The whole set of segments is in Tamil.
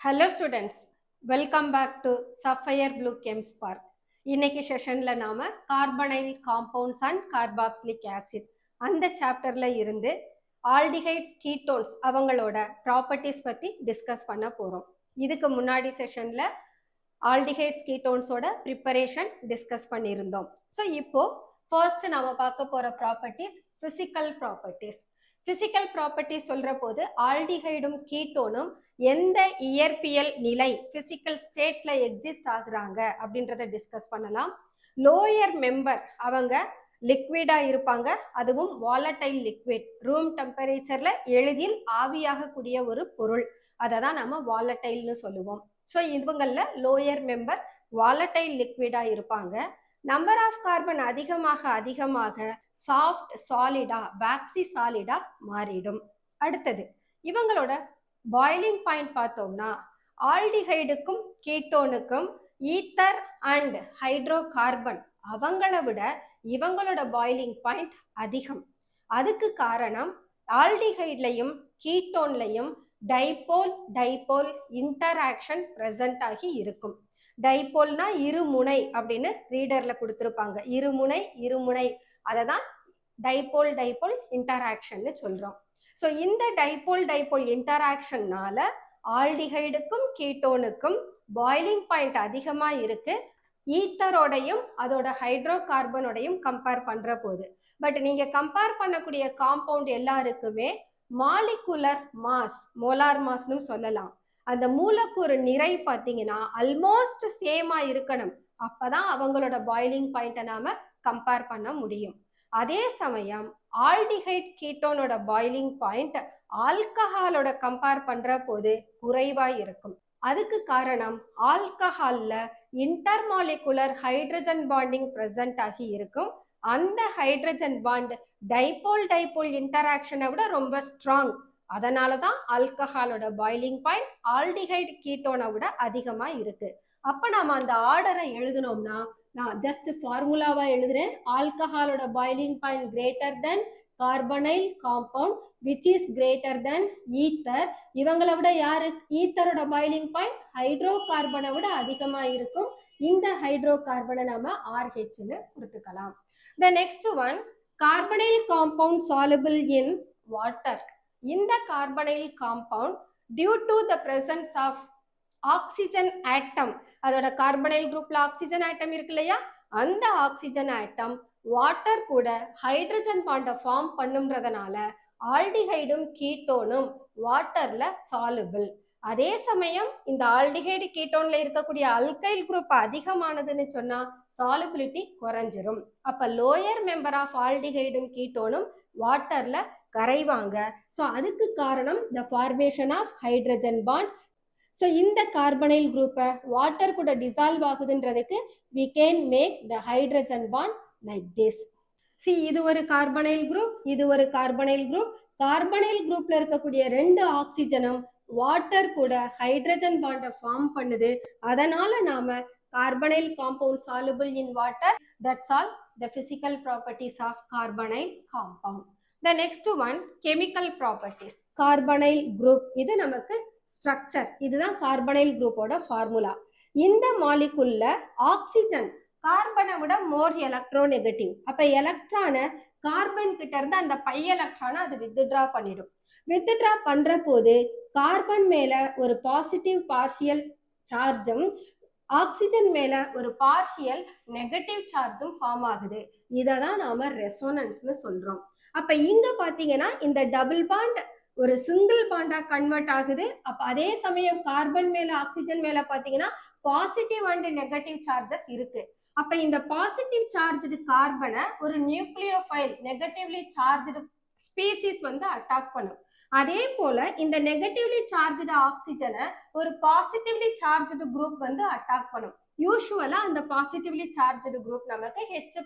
Hello students, welcome back to Sapphire Blue Chem Spark. இன்னைக்கு செஷன்ல நாம carbonyl compounds and carboxylic acid அந்த சாப்டர்ல இருந்து ஆல்டிஹைட்ஸ் கீட்டோன்ஸ் அவங்களோட ப்ராப்பர்ட்டிஸ் பத்தி டிஸ்கஸ் பண்ண போறோம். இதுக்கு முன்னாடி செஷன்ல ஆல்டிஹைட்ஸ் கீட்டோன்ஸோட ப்ரிப்பரேஷன் டிஸ்கஸ் பண்ணியிருந்தோம். ஸோ இப்போ ஃபர்ஸ்ட் நாம பார்க்க போற properties physical properties. Physical properties சொல்ற போது ஆல்டிஹைடும் கீட்டோனும் எந்த இயற்பியல் நிலை பிசிக்கல் ஸ்டேட்ல எக்ஸிஸ்ட் ஆகுறாங்க அப்படின்றத டிஸ்கஸ் பண்ணலாம். லோயர் மெம்பர் அவங்க லிக்விடா இருப்பாங்க, அதுவும் வாலடைல் லிக்விட், ரூம் டெம்பரேச்சர்ல எளிதில் ஆவியாகக்கூடிய ஒரு பொருள், அதை தான் நம்ம வாலடைல்னு சொல்லுவோம். ஸோ இவங்கள லோயர் மெம்பர் வாலடைல் லிக்விடா இருப்பாங்க. நம்பர் ஆஃப் கார்பன் அதிகமாக சாஃப்ட் சாலிடா வேக்சி சாலிடா மாறிடும். அடுத்தது இவங்களோட பாய்லிங் பாயிண்ட் பார்த்தோம்னா ஆல்டிஹைடுக்கும் கீட்டோனுக்கும் ஈத்தர் அண்ட் ஹைட்ரோ கார்பன் அவங்கள விட இவங்களோட பாய்லிங் பாயிண்ட் அதிகம். அதுக்கு காரணம் ஆல்டிஹைட்லையும் கீட்டோன்லையும் டைபோல் டைபோல் இன்டராக்ஷன் பிரசன்ட் ஆகி இருக்கும். டைபோல்னா இருமுனை அப்படின்னு ரீடர்ல கொடுத்துருப்பாங்க. இருமுனை அதை தான் டைபோல் டைபோல் இன்டராக்ஷன்னு சொல்றோம். ஸோ இந்த டைபோல் டைபோல் இன்டராக்ஷன்னால ஆல்டிஹைடுக்கும் கீட்டோனுக்கும் பாய்லிங் பாயிண்ட் அதிகமா இருக்கு, ஈத்தரோடையும் அதோட ஹைட்ரோ கார்பனோடையும் கம்பேர் பண்ற போது. பட் நீங்க கம்பேர் பண்ணக்கூடிய காம்பவுண்ட் எல்லாருக்குமே மாலிகுலர் மாஸ், மோலார் மாஸ்னு சொல்லலாம், அந்த மூலக்கூறு நிறை பார்த்தீங்கன்னா ஆல்மோஸ்ட் சேமா இருக்கணும். அப்பதான் அவங்களோட பாய்லிங் பாயிண்ட்டை நாம கம்பேர் பண்ண முடியும். அதே சமயம் ஆல்டிஹைட் கீட்டோனோட பாய்லிங் பாயிண்ட் ஆல்கஹாலோட கம்பேர் பண்ற போது குறைவா இருக்கும். அதுக்கு காரணம் ஆல்கஹால்ல இன்டர்மாலிகுலர் ஹைட்ரஜன் பாண்டிங் பிரசன்ட் ஆகி இருக்கும். அந்த ஹைட்ரஜன் பாண்ட் டைபோல் டைபோல் இன்டராக்ஷனை விட ரொம்ப ஸ்ட்ராங். அதனாலதான் ஆல்கஹாலோட பாய்லிங் பாயிண்ட் ஆல்டிஹைட் கீட்டோனை விட அதிகமா இருக்கு. அப்ப நாம அந்த ஆர்டரை எழுதணும்னா நான் ஜஸ்ட் ஃபார்முலாவா எழுதுறேன். ஆல்கஹாலோட boiling point greater than carbonyl compound which is greater than ether. இவங்களை விட யாரு ஈத்தரோட பாய்லிங் பாயிண்ட் ஹைட்ரோ கார்பனை விட அதிகமா இருக்கும். இந்த ஹைட்ரோ கார்பனை நாம RH கொடுத்துக்கலாம். The next one, carbonyl compound soluble in water. இந்த carbonyl compound due to the presence of oxygen atom, அதோட carbonyl groupல oxygen atom இருக்கு இல்லையா, அந்த oxygen atom வாட்டர் கூட ஹைட்ரஜன் பாண்டை ஃபார்ம் பண்ணும்ன்றதுனால ஆல்டிஹைடும் கீட்டோனும் வாட்டர்ல சாலுபிள். அதே சமயம் இந்த ஆல்டிஹைடு கீட்டோன்ல இருக்கக்கூடிய அல்கைல் குரூப் அதிகமானதுன்னு சொன்னா சாலுபிலிட்டி குறைஞ்சிரும். அப்ப லோயர் மெம்பர் ஆஃப் ஆல்டிஹைடும் கீட்டோனும் வாட்டர்ல கரைவாங்க. ஸோ அதுக்கு காரணம் the formation of hydrogen bond. So இந்த கார்பனைல் குரூப்பை வாட்டர் கூட டிசால்வ் ஆகுதுன்றதுக்கு we can make the hydrogen bond like this. See, இது ஒரு கார்பனைல் குரூப், இது ஒரு கார்பனைல் குரூப். கார்பனைல் குரூப்ல இருக்கக்கூடிய ரெண்டு ஆக்சிஜனும் வாட்டர் கூட ஹைட்ரஜன் பாண்டை ஃபார்ம் பண்ணுது. அதனால நாம carbonyl compound soluble in water. That's all the physical properties of carbonyl compound. The next one, chemical properties. Carbonyl group இது நமக்கு ஸ்ட்ரக்சர், இதுதான் கார்பனைல் குரூப்போட ஃபார்முலா. இந்த மாலிகுல்ல ஆக்சிஜன் கார்பனை விட மோர் எலக்ட்ரோ நெகட்டிவ். அப்ப எலக்ட்ரானை கார்பன் கிட்ட இருந்து அந்த பை எலக்ட்ரானை அது வித்ட்ரா பண்ணிடும். வித்ட்ரா பண்ற போது கார்பன் மேல ஒரு பாசிட்டிவ் பார்ஷியல் சார்ஜும் ஆக்சிஜன் மேல ஒரு பார்ஷியல் நெகட்டிவ் சார்ஜும் ஃபார்ம் ஆகுது. இதை தான் நாம ரெசோனன்ஸ்னு சொல்றோம். அப்ப இங்க பாத்தீங்கன்னா இந்த டபுள் பாண்ட் ஒரு சிங்கிள் பாண்டா கன்வெர்ட் ஆகுது. அப்ப அதே சமயம் கார்பன் மேல ஆக்சிஜன் மேல பாத்தீங்கன்னா பாசிட்டிவ் அண்ட் நெகட்டிவ் சார்ஜஸ் இருக்கு. அப்ப இந்த பாசிட்டிவ் சார்ஜ்டு கார்பனை ஒரு நியூக்ளியோஃபைல் நெகட்டிவ்லி சார்ஜ்டு ஸ்பீசிஸ் வந்து அட்டாக் பண்ணும். அதே போல இந்த நெகட்டிவ்லி சார்ஜ்டு ஆக்சிஜனை ஒரு பாசிட்டிவ்லி சார்ஜ்டு குரூப் வந்து அட்டாக் பண்ணும். யூசுவலா அந்த பாசிட்டிவ்லி சார்ஜ்டு குரூப் நமக்கு H+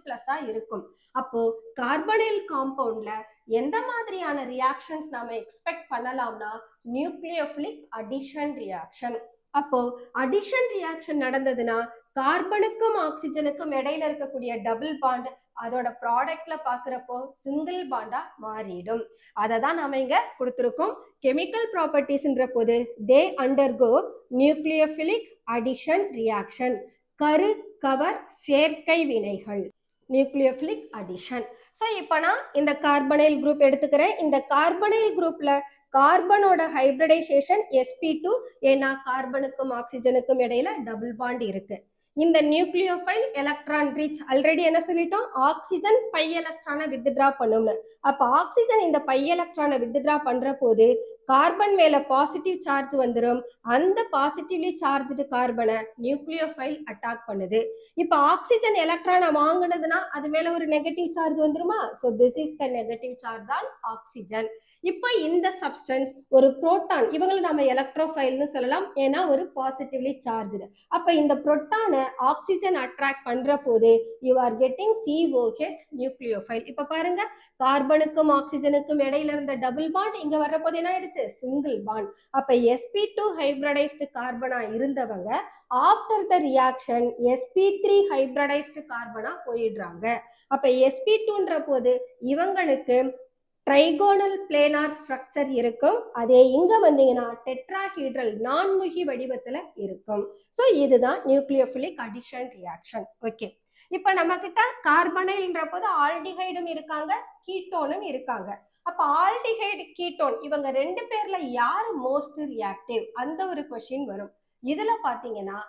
இருக்கும். அப்போ கார்பனைல் காம்பவுண்ட்ல எந்த மாதிரியான ரியாக்ஷன்ஸ் நாம எக்ஸ்பெக்ட் பண்ணலாம்னா நியூக்ளியோஃபிலிக் அடிஷன் ரியாக்ஷன். அப்போ அடிஷன் ரியாக்ஷன் நடந்ததுன்னா கார்பனுக்கும் ஆக்சிஜனுக்கும் இடையில இருக்கக்கூடிய டபுள் பாண்ட் அதோட ப்ராடக்ட்ல பாக்குறப்போ சிங்கிள் பாண்டா மாறிடும். அதை தான் நாம இங்க கொடுத்துருக்கோம். கெமிக்கல் ப்ராப்பர்ட்டிஸ்ன்ற போது தே அண்டர்கோ நியூக்ளியோபிலிக் அடிஷன் ரியாக்ஷன், கரு கவர் சேர்க்கை வினைகள், நியூக்ளியோபிலிக் அடிஷன். ஸோ இப்போ நான் இந்த கார்பனைல் குரூப் எடுத்துக்கிறேன். இந்த கார்பனைல் குரூப்ல கார்பனோட ஹைபிரிடைசேஷன் sp2, ஏன்னா கார்பனுக்கும் ஆக்சிஜனுக்கும் இடையில டபுள் பாண்ட் இருக்கு. இந்த நியூக்ளியோஃபைல் எலக்ட்ரான் ரிச், ஆல்ரெடி என்ன சொல்லிட்டோம், ஆக்சிஜன் பை எலக்ட்ரானை வித்ட்ரா பண்ணும்னு. அப்ப ஆக்சிஜன் இந்த பை எலக்ட்ரானை வித்ட்ரா பண்ற போது கார்பன் மேல பாசிட்டிவ் சார்ஜ் வந்துடும். அந்த பாசிட்டிவ்லி சார்ஜ்டு கார்பனை நியூக்ளியோஃபைல் அட்டாக் பண்ணுது. இப்ப ஆக்சிஜன் எலக்ட்ரானை வாங்கினதுன்னா அது மேல ஒரு நெகட்டிவ் சார்ஜ் வந்துருமா? So this is the negative charge on oxygen. இப்போ இந்த சப்ஸ்டன்ஸ் ஒரு புரோட்டான், இவங்களை நம்ம எலக்ட்ரோஃபைல்னு சொல்லலாம், ஏன்னா ஒரு பாசிட்டிவ்லி சார்ஜ்டு. அப்ப இந்த புரோட்டானை ஆக்சிஜன் அட்ராக்ட் பண்ற போது you are getting COH nucleophile. இப்ப பாருங்க, கார்பனுக்கும் ஆக்சிஜனுக்கும் இடையில இருந்த டபுள் பாண்ட் இங்க வர்ற போது என்ன ஆயிடுச்சு? Single bond. அப்ப sp2 ஹைபிரிடைஸ்டு கார்பனா இருந்தவங்க after the reaction sp3 hybridized கார்பனா போயிடுறாங்க. அப்ப sp2ன்ற போது இவங்களுக்கு ட்ரைகோனல் பிளேனார் ஸ்ட்ரக்சர் இருக்கும். அதே இங்க வந்தீங்கன்னா டெட்ராஹீட்ரல் நான்முகி வடிவத்துல இருக்கும். ஸோ இதுதான் நியூக்ளியோபிலிக் அடிஷன் ரியாக்ஷன். ஓகே, இப்ப நம்ம கிட்ட கார்பனைல்ன்ற போது ஆல்டிஹைடும் இருக்காங்க, கீட்டோனும் இருக்காங்க. அப்ப ஆல்டிஹைடு கீட்டோன் இவங்க ரெண்டு பேர்ல யாரு மோஸ்ட் ரியாக்டிவ், அந்த ஒரு கொஸ்டின் வரும். இதுல பாத்தீங்கன்னா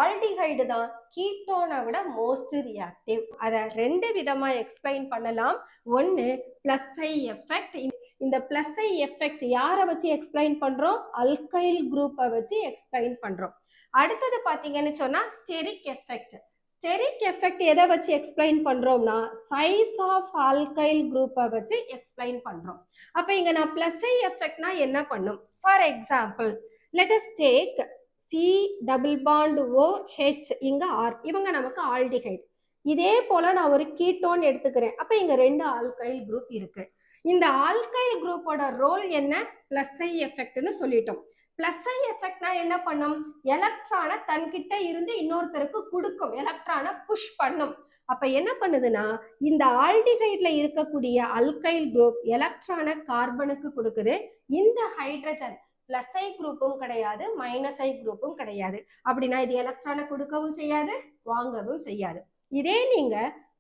ஆல்டிஹைடு தான் கீட்டோனை விட மோஸ்ட் ரியாக்டிவ். அதை ரெண்டு விதமா எக்ஸ்பிளைன் பண்ணலாம். ஒன்னு பிளஸ் ஐ எஃபெக்ட். இந்த பிளஸ் ஐ எஃபெக்ட் யாரை வச்சு எக்ஸ்பிளைன் பண்றோம்? அல்கைல் குரூப்பை வச்சு எக்ஸ்பிளைன் பண்றோம். அடுத்தது பாத்தீங்கன்னு சொன்னா ஸ்டெரிக் எஃபெக்ட். ஸ்டெரிக் எஃபெக்ட் எதை வச்சு எக்ஸ்பிளைன் பண்றோம்னா சைஸ் ஆஃப் ஆல்கைல் குரூப்பை வச்சு எக்ஸ்பிளைன் பண்றோம். அப்ப இங்க நான் பிளஸ் ஐ எஃபெக்ட்னா என்ன பண்ணும்? For example let us take C double bond OH, இங்க R, இவங்க நமக்கு ஆல்டிஹைட். இதே போல நான் ஒரு கீட்டோன் எடுத்துக்கிறேன். அப்ப இங்க ரெண்டு ஆல்கைல் குரூப் இருக்கு. இந்த ஆல்கைல் குரூப்போட ரோல் என்ன? பிளஸ் ஐ எஃபெக்ட்னு சொல்லிட்டோம். பிளஸ் ஐ எஃபெக்ட்னா என்ன பண்ணும்? எலக்ட்ரானை தன்கிட்ட இருந்து இன்னொருத்தருக்கு கொடுக்கும், எலக்ட்ரானை புஷ் பண்ணும். அப்ப என்ன பண்ணுதுன்னா இந்த ஆல்டிஹைட்ல இருக்கக்கூடிய அல்கைல் குரூப் எலக்ட்ரானை கார்பனுக்கு கொடுக்குது. இந்த ஹைட்ரஜன் பிளஸ் ஐ குரூப்பும் கிடையாது, மைனஸ் ஐ குரூப்பும் கிடையாது. அப்படின்னா இது எலக்ட்ரானை கொடுக்கவும் செய்யாது, வாங்கவும் செய்யாது. இதே நீங்க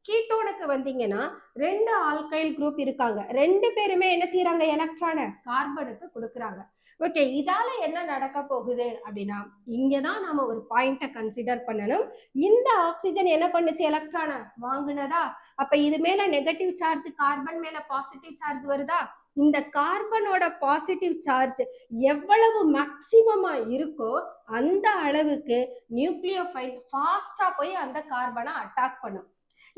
கீட்டோனுக்கு வந்தீங்கன்னா ரெண்டு ஆல்கைல் குரூப் இருக்காங்க, ரெண்டு பேருமே என்ன செய்யறாங்க? எலக்ட்ரானை கார்பனுக்கு கொடுக்குறாங்க. ஓகே, இதால என்ன நடக்க போகுது அப்படின்னா இங்கதான் நாம ஒரு பாயிண்ட கன்சிடர் பண்ணணும். இந்த ஆக்சிஜன் என்ன பண்ணுச்சு? எலக்ட்ரானை வாங்குனதா? அப்ப இது மேல நெகட்டிவ் சார்ஜ், கார்பன் மேல பாசிட்டிவ் சார்ஜ் வருதா? இந்த கார்பனோட பாசிட்டிவ் சார்ஜ் எவ்வளவு மேக்சிமமா இருக்கோ அந்த அளவுக்கு நியூக்ளியோஃபைல் ஃபாஸ்டா போய் அந்த கார்பனை அட்டாக் பண்ணும்.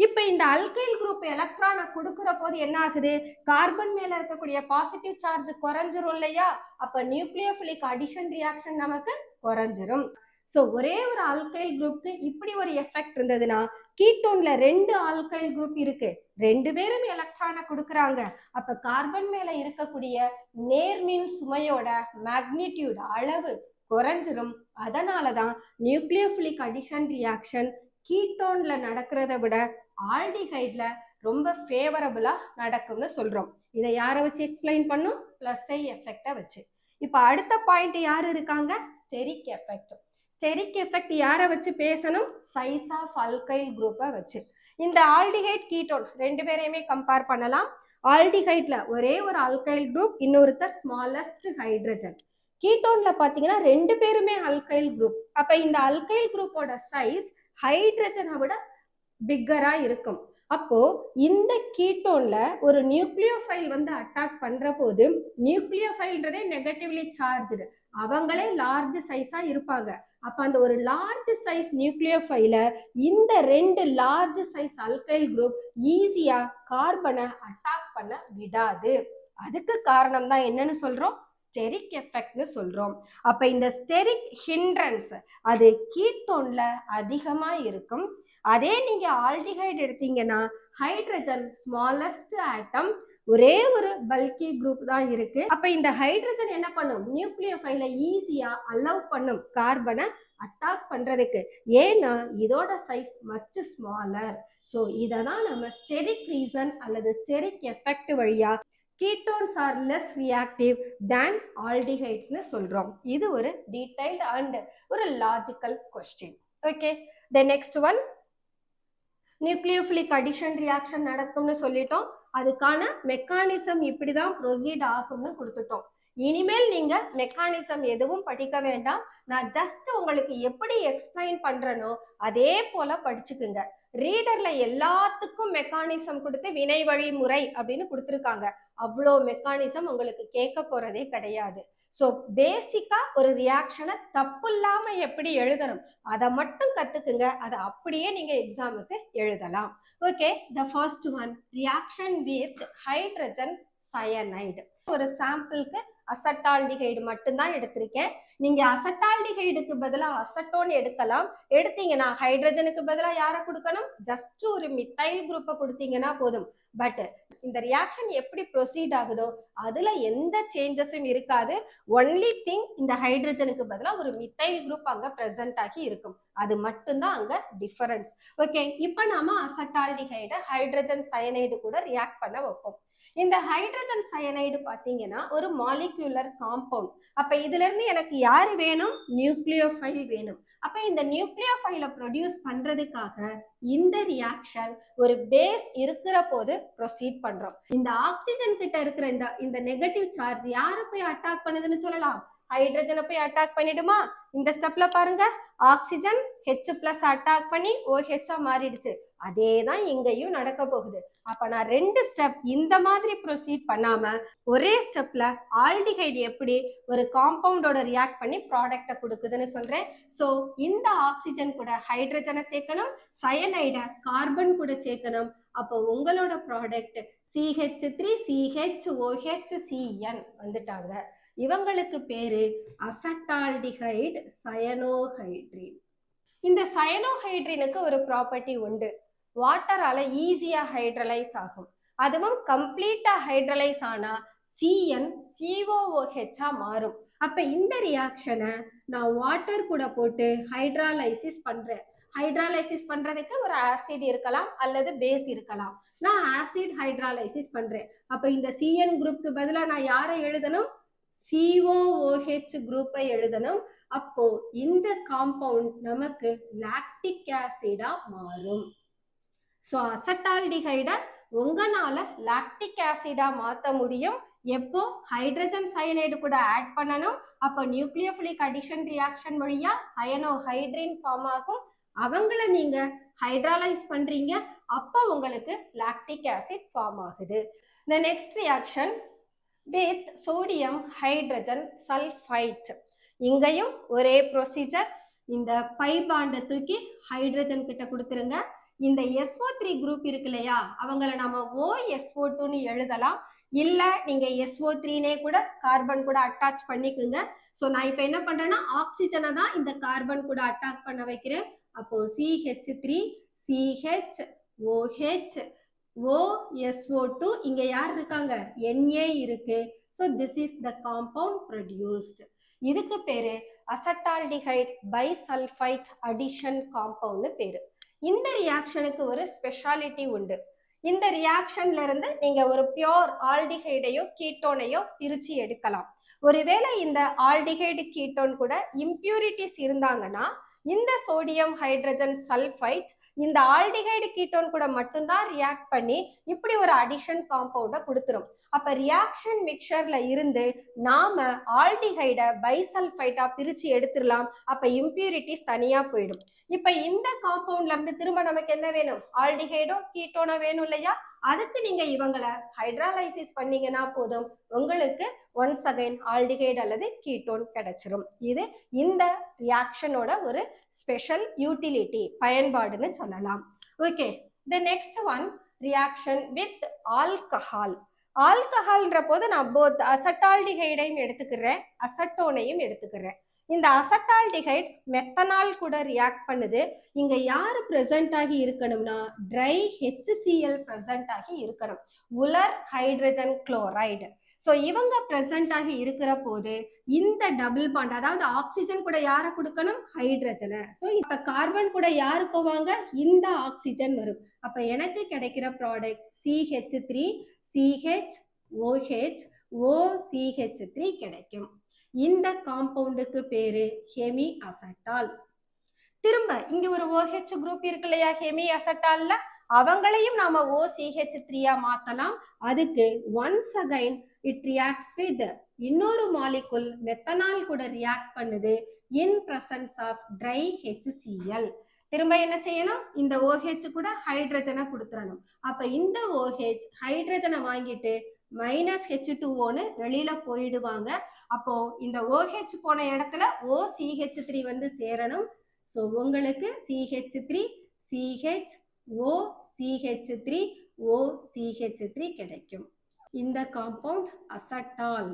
இப்ப இந்த அல்கைல் குரூப் எலக்ட்ரானை கொடுக்கிற போது என்ன ஆகுது? கார்பன் மேல இருக்கக்கூடிய பாசிட்டிவ் சார்ஜ் குறைஞ்சிரும் இல்லையா? அப்ப நியூக்ளியோபிலிக் அடிஷன் ரியாக்ஷன் நமக்கு குறைஞ்சிரும். சோ ஒரே ஒரு ஆல்கைல் குரூப்க்கு இப்படி ஒரு எஃபெக்ட் இருந்ததுன்னா கீட்டோன்ல ரெண்டு ஆல்கைல் குரூப் இருக்கு, ரெண்டு பேரும் எலக்ட்ரானை கொடுக்கறாங்க. அப்ப கார்பன் மேல இருக்கக்கூடிய நேர்மின் சுமையோட மேக்னிடியூட் அளவு குறைஞ்சிரும். அதனாலதான் நியூக்ளியோபிலிக் அடிஷன் ரியாக்ஷன் கீட்டோன்ல நடக்கிறத விட ஆல்டிஹைட்ல ரொம்ப ஃபேவரபிளா நடக்கும்னு சொல்றோம். இதை யாரை வச்சு எக்ஸ்பிளைன் பண்ணும்? பிளஸ் ஐ எஃபெக்டை வச்சு. இப்ப அடுத்த பாயிண்ட் யாரு இருக்காங்க? Steric effect. ஸ்டெரிக் எஃபெக்ட் யாரை வச்சு பேசணும்? சைஸ் ஆஃப் அல்கைல் குரூப்பை வச்சு. இந்த ஆல்டிஹைட் கீட்டோன் ரெண்டு பேரையுமே கம்பேர் பண்ணலாம். ஆல்டிஹைட்ல ஒரே ஒரு அல்கைல் குரூப், இன்னொருத்தர் ஸ்மாலஸ்ட் ஹைட்ரஜன். கீட்டோன்ல பாத்தீங்கன்னா ரெண்டு பேருமே அல்கைல் குரூப். அப்ப இந்த அல்கைல் குரூப்போட சைஸ் ஹைட்ரஜனை விட பிக்கரா இருக்கும். அப்போ இந்த கீட்டோன்ல ஒரு நியூக்ளியோஃபைல் வந்து அட்டாக் பண்ற போது நியூக்ளியோஃபைல்ன்றதே நெகட்டிவ்லி சார்ஜ்டு, அவங்களே லார்ஜ் சைஸா இருப்பாங்க. அப்ப அந்த ஒரு லார்ஜ் சைஸ் நியூக்ளியோஃபைல இந்த ரெண்டு லார்ஜ் சைஸ் அல்கைல் குரூப் ஈஸியா கார்பனை அட்டாக் பண்ண விடாது. அதுக்கு காரணம் தான் என்னன்னு சொல்றோம்? ஸ்டெரிக் எஃபெக்ட்னு சொல்றோம். அப்ப இந்த ஸ்டெரிக் ஹிண்ட்ரன்ஸ் அது கீட்டோன்ல அதிகமா இருக்கும். அதே நீங்க ஆல்டிஹைட் எடுத்தீங்கன்னா ஹைட்ரஜன் ஸ்மாலஸ்ட் ஆட்டம், ஒரே ஒரு பல்கி குரூப் தான் இருக்கு. அப்ப இந்த ஹைட்ரஜன் என்ன பண்ணும், நியூக்ளியோஃபைல ஈஸியா அலோவ் பண்ணும் கார்பனை அட்டாக் பண்றதுக்கு. ஏன்னா இதோட சைஸ் மச் ஸ்மாலர். ஸோ இதை தான் நம்ம ஸ்டெரிக் ரீசன் அல்லது ஸ்டெரிக் எஃபெக்ட் வழியா கீட்டோன்ஸ் ஆர் லெஸ் ரியாக்டிவ் தேன் ஆல்டிஹைட்ஸ்னு சொல்றோம். இது ஒரு டீடைல்டு அண்ட் ஒரு லாஜிக்கல் கொஸ்டின். ஓகே, த next one, nucleophilic addition reaction நடக்கும்னு சொல்லிட்டோம். அதுக்கான மெக்கானிசம் இப்படிதான் ப்ரொசீட் ஆகும்னு கொடுத்துட்டோம். இனிமேல் நீங்க மெக்கானிசம் எதுவும் படிக்க வேண்டாம். நான் ஜஸ்ட் உங்களுக்கு எப்படி எக்ஸ்பிளைன் பண்றேனோ அதே போல படிச்சுக்குங்க. ரீடர்ல எல்லாத்துக்கும் மெக்கானிசம் கொடுத்து வினை வழி முறை அப்படின்னு கொடுத்துருக்காங்க. அவ்வளோ மெக்கானிசம் உங்களுக்கு கேட்க போறதே கிடையாது. ஸோ பேசிக்கா ஒரு ரியாக்ஷனை தப்பு இல்லாம எப்படி எழுதணும் அதை மட்டும் கத்துக்குங்க. அதை அப்படியே நீங்க எக்ஸாமுக்கு எழுதலாம். Okay, the first one, reaction with hydrogen cyanide. ஒரு சாம்பிளுக்கு அசட்டால்டிகைடு மட்டும்தான் எடுத்திருக்கேன். நீங்க அசட்டால்டிகைடுக்கு பதிலா அசட்டோன் எடுக்கலாம். எடுத்தீங்கன்னா ஹைட்ரஜனுக்கு பதிலா யாரை கொடுக்கணும், ஜஸ்ட் ஒரு மித்தைல் குரூப்பை கொடுத்தீங்கன்னா போதும். பட் இந்த ரியாக்ஷன் எப்படி ப்ரொசீட் ஆகுதோ அதுல எந்த சேஞ்சஸும் இருக்காது. ஒன்லி திங், இந்த ஹைட்ரஜனுக்கு பதிலா ஒரு மித்தைல் குரூப் அங்க பிரசன்ட் ஆகி இருக்கும். அது மட்டும்தான் அங்க டிஃபரன்ஸ். ஓகே, இப்ப நாம அசட்டால்டிகைடு ஹைட்ரஜன் சயனைடு கூட ரியாக்ட் பண்ண வைப்போம். இந்த ஹைட்ரஜன் சயனைடு பாத்தீங்கன்னா ஒரு மாலிகுலர் காம்பவுண்ட். அப்ப இதுல இருந்து எனக்கு யாரு வேணும், நியூக்ளியோஃபைல் வேணும். அப்ப இந்த நியூக்ளியோஃபைலை ப்ரொடியூஸ் பண்றதுக்காக இந்த ரியாக்ஷன் ஒரு பேஸ் இருக்கிற போது ப்ரொசீட் பண்றோம். இந்த ஆக்சிஜன் கிட்ட இருக்கிற இந்த நெகட்டிவ் சார்ஜ் யாரை போய் அட்டாக் பண்ணுதுன்னு சொல்லலாம், ஹைட்ரஜனை போய் அட்டாக் பண்ணிடுமா. இந்த ஸ்டெப்ல பாருங்க, ஆக்சிஜன் H+ அட்டாக் பண்ணி OH மாறிடுச்சு. அதே தான் இங்கேயும் நடக்க போகுது. அப்ப நான் 2 ஸ்டெப் இந்த மாதிரி ப்ரொசீட் பண்ணாம ஒரே ஸ்டெப்ல ஆல்டிஹைடு எப்படி ஒரு காம்பவுண்டோட ரியாக்ட் பண்ணி ப்ராடக்டை கொடுக்குதுன்னு சொல்றேன். ஸோ இந்த ஆக்சிஜன் கூட ஹைட்ரஜனை சேர்க்கணும், சயனைட கார்பன் கூட சேர்க்கணும். அப்போ உங்களோட ப்ராடக்ட் CH3CHOHCN வந்துட்டாங்க. இவங்களுக்கு பேரு அசட்டால்டிஹைடு சயனோஹைட்ரின். இந்த சயனோஹைட்ரினுக்கு ஒரு ப்ராப்பர்ட்டி உண்டு, வாட்டரால ஈஸியா ஹைட்ரலைஸ் ஆகும். அதுவும் கம்ப்ளீட்டா ஹைட்ரலைஸ் ஆனா CN COOH மாறும். அப்ப இந்த ரியாக்ஷனை நான் வாட்டர் கூட போட்டு ஹைட்ராலைசிஸ் பண்றேன். ஹைட்ராலைசிஸ் பண்றதுக்கு ஒரு ஆசிட் இருக்கலாம் அல்லது பேஸ் இருக்கலாம். நான் ஆசிட் ஹைட்ராலைசிஸ் பண்றேன். அப்ப இந்த CN குரூப்க்கு பதிலா நான் யாரை எழுதணும், COOH குரூப்பை எழுதணும். அப்போ இந்த காம்பவுண்ட் நமக்கு லாக்டிக் ஆசிடா மாறும். ஸோ அசட்டால்டிஹைட உங்களால லாக்டிக் ஆசிடா மாற்ற முடியும். எப்போ ஹைட்ரஜன் சயனைடு கூட ஆட் பண்ணணும். அப்போ நியூக்ளியோஃபிலிக் அடிஷன் ரியாக்ஷன் வழியா சயனோஹைட்ரின் ஃபார்ம் ஆகும். அவங்கள நீங்க ஹைட்ராலைஸ் பண்றீங்க, அப்போ உங்களுக்கு லாக்டிக் ஆசிட் ஃபார்ம் ஆகுது. The next reaction with sodium hydrogen sulfite. இங்கேயும் ஒரே ப்ரொசீஜர். இந்த பை பாண்டை தூக்கி ஹைட்ரஜன் கிட்ட கொடுத்துருங்க. இந்த SO3 குரூப் இருக்கு இல்லையா, அவங்கள நாம OSO2ன்னு எழுதலாம். இல்ல நீங்க SO3னே கூட கார்பன் கூட அட்டாச் பண்ணிக்குங்க. ஸோ நான் இப்ப என்ன பண்றேன்னா ஆக்சிஜனை தான் இந்த கார்பன் கூட அட்டாக் பண்ண வைக்கிறேன். அப்போ CH3 CHOH OSO2, இங்க யார் இருக்காங்க, Na இருக்கு. So this is the compound produced. இதுக்கு பேரு அசட்டால்டிஹைட் பைசல்ஃபைட் அடிஷன் காம்பவுண்ட்னு பேரு. இந்த ரியாக்ஷனுக்கு ஒரு ஸ்பெஷாலிட்டி உண்டு. இந்த ரியாக்ஷன்ல இருந்து நீங்க ஒரு பியோர் ஆல்டிஹைடையோ கீட்டோனையோ பிரிச்சு எடுக்கலாம். ஒருவேளை இந்த ஆல்டிஹைடு கீட்டோன் கூட இம்பியூரிட்டிஸ் இருந்தாங்கன்னா இந்த சோடியம் ஹைட்ரஜன் சல்ஃபைட் இந்த ஆல்டிஹைடு கீட்டோன் கூட மட்டும்தான் ரியாக்ட் பண்ணி இப்படி ஒரு அடிஷன் காம்பவுண்ட கொடுத்துரும். அப்ப ரியாக்ஷன் மிக்சர்ல இருந்து நாம ஆல்டிஹைட பைசல்ஃபைட்டா பிரிச்சு எடுத்துடலாம். அப்ப இம்பியூரிட்டிஸ் தனியா போயிடும். இப்ப இந்த காம்பவுண்ட்ல இருந்து திரும்ப நமக்கு என்ன வேணும், ஆல்டிஹைடோ கீட்டோனோ வேணும் இல்லையா. அதுக்கு நீங்க இவங்களை ஹைட்ராலைசிஸ் பண்ணீங்கன்னா போதும், உங்களுக்கு ஒன்ஸ் அகைன் ஆல்டிஹைடு அல்லது கீட்டோன் கிடைச்சிரும். இது இந்த ரியாக்ஷனோட ஒரு ஸ்பெஷல் யூட்டிலிட்டி, பயன்பாடுன்னு சொல்லலாம். Okay, the next one, reaction with alcohol. ஆல்கஹால்ன்ற போது நான் போத் அசட்டால்டிஹைடையும் எடுத்துக்கிறேன், அசட்டோனையும் எடுத்துக்கிறேன். இந்த அசட்டால்டிஹைட் மெத்தனால் கூட ரியாக்ட் பண்ணுது. இங்க யாரு பிரசன்ட் ஆகி இருக்கணும்னா ட்ரை HCl பிரசன்ட் ஆகி இருக்கணும், உலர் ஹைட்ரஜன் குளோரைடு. ஸோ இவங்க பிரசன்ட் ஆகி இருக்கிற போது இந்த டபுள் பாண்ட், அதாவது ஆக்சிஜன் கூட யாரை கொடுக்கணும், ஹைட்ரஜனை. ஸோ இப்ப கார்பன் கூட யாரு போவாங்க, இந்த ஆக்சிஜன் வரும். அப்ப எனக்கு கிடைக்கிற ப்ராடக்ட் CH3 CH OCH3 கிடைக்கும். இந்த காம்பவுண்டுக்கு பேரு ஹெமி அசட்டால். திரும்ப இங்க ஒரு OH குரூப் இருக்கு இல்லையா ஹெமி அசட்டால்ல, அவங்களையும் நாம OCH3 மாத்தலாம். அதுக்கு once again it reacts with இன்னொரு மாலிகுல் மெத்தனால் கூட ரியாக்ட் பண்ணுது in presence of dry HCl. திரும்ப என்ன செய்யணும், இந்த OH கூட ஹைட்ரஜனை கொடுத்துடணும். அப்ப இந்த OH ஹைட்ரஜனை வாங்கிட்டு -H2O வெளியில போயிடுவாங்க. அப்போ இந்த OH போன இடத்துல OCH3 வந்து சேரணும். ஸோ உங்களுக்கு CH3 CH OCH3 OCH3 கிடைக்கும். இந்த காம்பவுண்ட் அசட்டால்.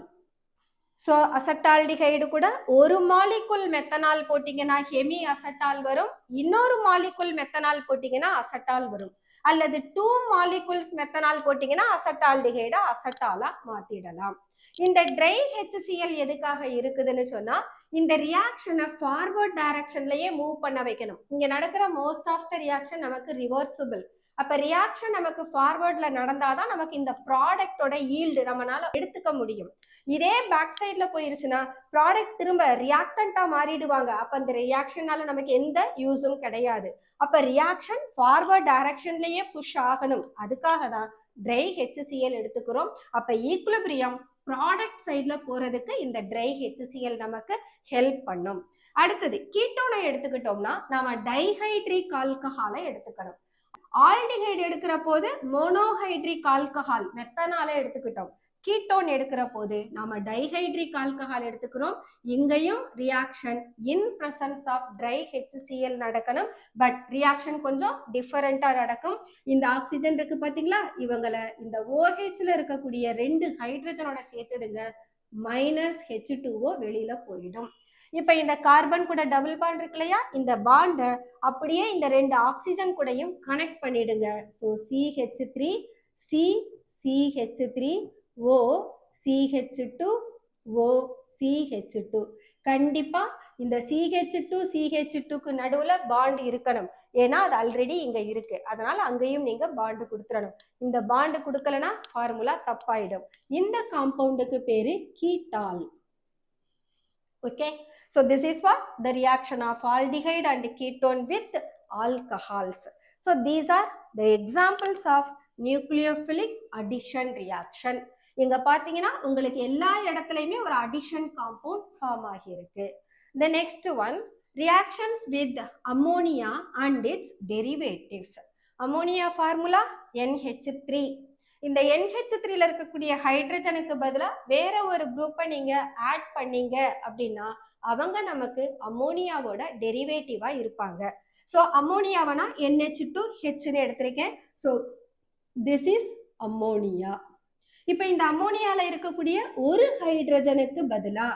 ஸோ அசட்டால்டிஹைடு கூட ஒரு மாலிகுல் மெத்தனால் போட்டிங்கன்னா ஹெமி அசட்டால் வரும், இன்னொரு மாலிகுல் மெத்தனால் போட்டிங்கன்னா அசட்டால் வரும். அல்லது 2 மாலிகுல்ஸ் மெத்தனால் போட்டிங்கன்னா அசட்டால்டிஹைடு அசட்டாலா மாத்திடலாம். இந்த ட்ரை HCl எதுக்காக இருக்குதுன்னு சொன்னா இந்த ரியாக்ஷனை ஃபார்வர்ட் டைரக்ஷன்லயே மூவ் பண்ண வைக்கணும். இங்க நடக்கிற மோஸ்ட் ஆஃப் த ரியாக்ஷன் நமக்கு ரிவர்சிபிள். அப்ப ரியாக்ஷன் நமக்கு ஃபார்வர்ட்ல நடந்தாதான் நமக்கு இந்த ப்ராடக்டோட ஈல்டு நம்மளால எடுத்துக்க முடியும். இதே பேக் சைட்ல போயிருச்சுன்னா ப்ராடக்ட் திரும்ப ரியாக்டண்டா மாறிடுவாங்க. அப்ப அந்த ரியாக்ஷனால நமக்கு எந்த யூஸும் கிடையாது. அப்ப ரியாக்ஷன் ஃபார்வர்ட் டைரக்ஷன்லயே புஷ் ஆகணும். அதுக்காக தான் ட்ரை HCl எடுத்துக்கிறோம். அப்ப ஈக்குலிபிரியம் ப்ராடக்ட் சைட்ல போறதுக்கு இந்த ட்ரை HCl நமக்கு ஹெல்ப் பண்ணும். அடுத்தது கீட்டோனை எடுத்துக்கிட்டோம்னா நாம டைஹைட்ரிக் ஆல்கஹாலை எடுத்துக்கணும். ஆல்டிஹைடு எடுக்கிற போது மோனோஹைட்ரிக் ஆல்கஹால் மெத்தனாலை எடுத்துக்கிட்டோம். கீட்டோன் எடுக்கிற போது நாம டைஹைட்ரிக் ஆல்கஹால் எடுத்துக்கிறோம். இங்கேயும் reaction in presence of dry HCl நடக்கணும். பட் ரியாக்ஷன் கொஞ்சம் டிஃபரெண்டா நடக்கும். இந்த ஆக்சிஜன் இருக்கு பாத்தீங்களா, இவங்களை இந்த OHல இருக்கக்கூடிய 2 ஹைட்ரஜனோட சேர்த்துடுங்க, -H2O வெளியில போயிடும். இப்ப இந்த கார்பன் கூட டபுள் பாண்ட் இருக்கு இல்லையா, இந்த பாண்டை அப்படியே இந்த 2 ஆக்சிஜன் கூடயும் கனெக்ட் பண்ணிடுங்க. So CH3 CH3 O CH2 O CH2. கண்டிப்பா இந்த CH2 CH2க்கு நடுவுல பாண்ட் இருக்கணும். ஏன்னா அது ஆல்ரெடி இங்க இருக்கு, அதனால அங்கேயும் நீங்க பாண்டு கொடுத்துடணும். இந்த பாண்டு கொடுக்கலனா ஃபார்முலா தப்பாயிடும். இந்த காம்பவுண்டுக்கு பேரு கீட்டால். Okay, so this is what the reaction of aldehyde and ketone with alcohols. So these are the examples of nucleophilic addition reaction. இங்க பாத்தீங்கன்னா உங்களுக்கு எல்லா இடத்துலயுமே ஒரு addition compound form ஆகியிருக்கு. The next one, reactions with ammonia and its derivatives. ammonia formula NH3. இந்த NH3ல இருக்கக்கூடிய ஹைட்ரஜனுக்கு பதிலா வேற ஒரு குரூப்பை நீங்க ஆட் பண்ணீங்க அப்படின்னா அவங்க நமக்கு அம்மோனியாவோட டெரிவேட்டிவா இருப்பாங்க. ஸோ அம்மோனியாவனா NH2H எடுத்திருக்கேன். So this is ammonia. இப்ப இந்த அம்மோனியால இருக்கக்கூடிய ஒரு ஹைட்ரஜனுக்கு பதிலா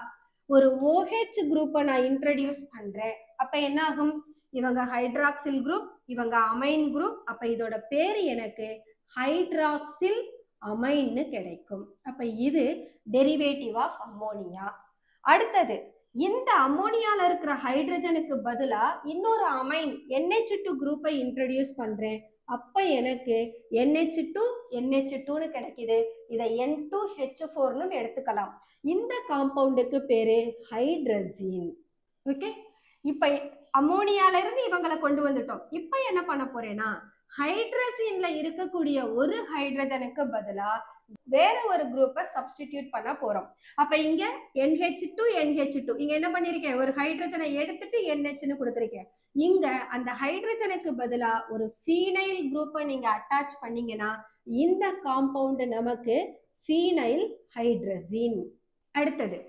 ஒரு OH குரூப்பை நான் இன்ட்ரடியூஸ் பண்றேன். அப்ப என்ன ஆகும், இவங்க ஹைட்ராக்சில் குரூப், இவங்க அமைன் குரூப். அப்ப இதோட பேரு எனக்கு ஹைட்ராக்சில் அமைன்னு கிடைக்கும். அப்ப இது டெரிவேட்டிவ் ஆஃப் அம்மோனியா. அடுத்தது இந்த அம்மோனியால இருக்கிற ஹைட்ரஜனுக்கு பதிலா இன்னொரு அமைன் NH2 குரூப்பை இன்ட்ரடியூஸ் பண்றேன். அப்ப எனக்கு NH2NH2ன்னு கிடைக்குது. இதை N2H4ன்னு எடுத்துக்கலாம். இந்த காம்பவுண்டுக்கு பேரு ஹைட்ரசீன். ஓகே, இப்ப அம்மோனியால இருந்து இவங்களை கொண்டு வந்துட்டோம். இப்ப என்ன பண்ண போறேன்னா ஹைட்ரசீன்ல இருக்கக்கூடிய ஒரு ஹைட்ரஜனுக்கு பதிலா வேற ஒரு குரூப்பை சப்ஸ்டிடியூட் பண்ண போறோம். அப்ப இங்க NH2NH2 இங்க என்ன பண்ணிருக்கேன், ஒரு ஹைட்ரஜனை எடுத்துட்டு NHன்னு கொடுத்திருக்கேன். இங்க அந்த ஹைட்ரஜனுக்கு பதிலா ஒரு ஃபீனைல் குரூப்பை நீங்க அட்டாச் பண்ணீங்கன்னா இந்த காம்பவுண்ட் நமக்கு ஃபீனைல் ஹைட்ரசீன். அடுத்தது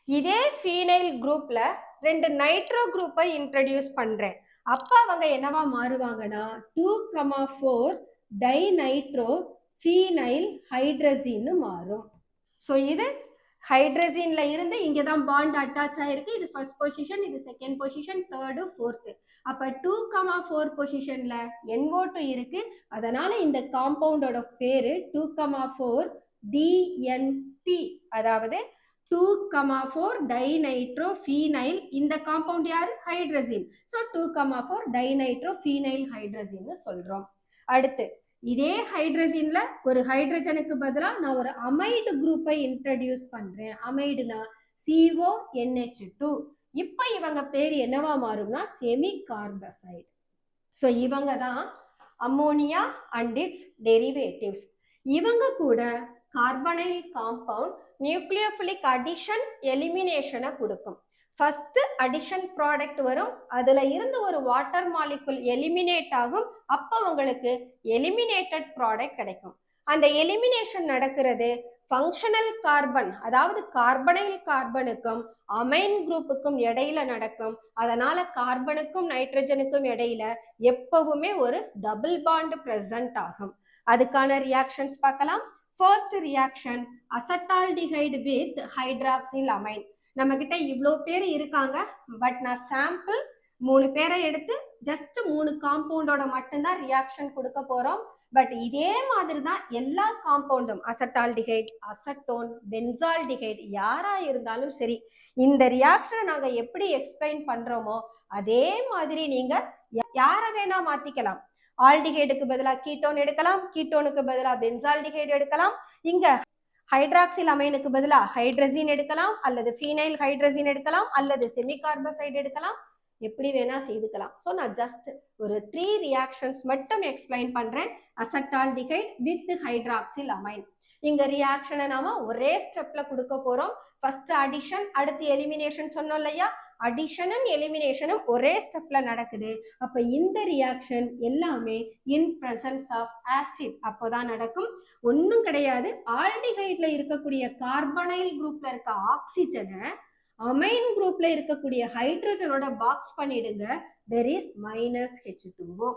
இதே ஃபீனைல் குரூப்ல 2 நைட்ரோ குரூப்பை இன்ட்ரடியூஸ் பண்றேன். அப்ப அவங்க என்னவா மாறுவாங்கன்னா 2,4 டைநைட்ரோ ஃபீனைல் ஹைட்ரசீன்னு மாறும். ஸோ இது ஹைட்ரஜன்ல இருந்து இங்க தான் பாண்ட் அட்டாச் ஆயிருக்கு. இது ஃபர்ஸ்ட் பொசிஷன், இது செகண்ட் பொசிஷன், தேர்டு, ஃபோர்த்து. அப்ப 2,4 பொசிஷன்ல NO2 இருக்கு. அதனால இந்த காம்பவுண்டோட பேரு 2,4 DNP, அதாவது 2,4 டைநைட்ரோஃபீனைல். இந்த காம்பவுண்ட் யாரு? ஹைட்ரஜன். ஸோ 2,4 டைநைட்ரோஃபீனைல் ஹைட்ரஜன் சொல்றோம். அடுத்து இதே ஹைட்ரஜன்ல ஒரு ஹைட்ரஜனுக்கு பதிலா நான் ஒரு அமைடு குரூப்பை இன்ட்ரடியூஸ் பண்றேன். அமைடுனா CONH2. இப்ப இவங்க பேர் என்னவா மாறும்னா செமி கார்பசைடு. ஸோ இவங்க தான் அம்மோனியா அண்ட் இட்ஸ் டெரிவேட்டிவ்ஸ். இவங்க கூட கார்பனைல் காம்பவுண்ட் நியூக்ளியோஃபிலிக் அடிஷன் எலிமினேஷனை கொடுக்கும். ஃபர்ஸ்ட் அடிஷன் ப்ராடக்ட் வரும், அதுல இருந்து ஒரு வாட்டர் மாலிகுல் எலிமினேட் ஆகும். அப்ப உங்களுக்கு எலிமினேட்டட் ப்ராடக்ட் கிடைக்கும். அந்த எலிமினேஷன் நடக்கிறது ஃபங்க்ஷனல் கார்பன், அதாவது கார்பனைல் கார்பனுக்கும் அமைன் குரூப்புக்கும் இடையில நடக்கும். அதனால கார்பனுக்கும் நைட்ரஜனுக்கும் இடையில எப்பவுமே ஒரு டபுள் பாண்ட் பிரசன்ட் ஆகும். அதுக்கான ரியாக்ஷன்ஸ் பார்க்கலாம். First reaction acetaldehyde with hydroxyl amine. நம்ம கிட்ட இவ்வளோ பேர் இருக்காங்க, பட் நான் சாம்பிள் 3 பேரை எடுத்து ஜஸ்ட் 3 காம்பவுண்டோட மட்டும்தான் ரியாக்ஷன் கொடுக்க போறோம். பட் இதே மாதிரி தான் எல்லா காம்பவுண்டும், அசட்டால்டிஹைட், அசட்டோன், பென்சால்டிஹைட் யாரா இருந்தாலும் சரி, இந்த ரியாக்ஷனை நாங்க எப்படி எக்ஸ்பிளைன் பண்றோமோ அதே மாதிரி நீங்க யாரை வேணா மாத்திக்கலாம். ஆல்டிஹைடுக்கு பதிலாக கீட்டோன் எடுக்கலாம், கீட்டோனுக்கு பதிலாக பென்சால்டிஹைடு எடுக்கலாம். இங்க ஹைட்ராக்சில் அமைனுக்கு பதிலாக ஹைட்ரஜன் எடுக்கலாம், அல்லது ஃபீனைல் ஹைட்ரஜன் எடுக்கலாம், அல்லது செமி கார்பசைடு எடுக்கலாம். எப்படி வேணா செய்துக்கலாம். ஸோ நான் ஜஸ்ட் ஒரு 3 ரியாக்ஷன்ஸ் மட்டும் எக்ஸ்பிளைன் பண்றேன். அசட்டால்டிஹைட் வித் ஹைட்ராக்சில் அமைன். இங்க ரியாக்ஷனை நாம ஒரே ஸ்டெப்ல கொடுக்க போறோம். ஃபர்ஸ்ட் அடிஷன், அடுத்து எலிமினேஷன் சொன்னோம் இல்லையா? அடிஷனும் எலிமினேஷனும் ஒரே ஸ்டெப்ல நடக்குது. அப்ப இந்த ரியாக்ஷன் எல்லாமே இன் பிரசன்ஸ் ஆஃப் ஆசிட் அப்போதான் நடக்கும். ஒன்றும் கிடையாது, ஆல்டிஹைட்ல இருக்கக்கூடிய கார்பனைல் குரூப்ல இருக்க ஆக்சிஜனை அமைன் குரூப்ல இருக்கக்கூடிய ஹைட்ரஜனோட பாக்ஸ் பண்ணிடுங்க. there is -H2O.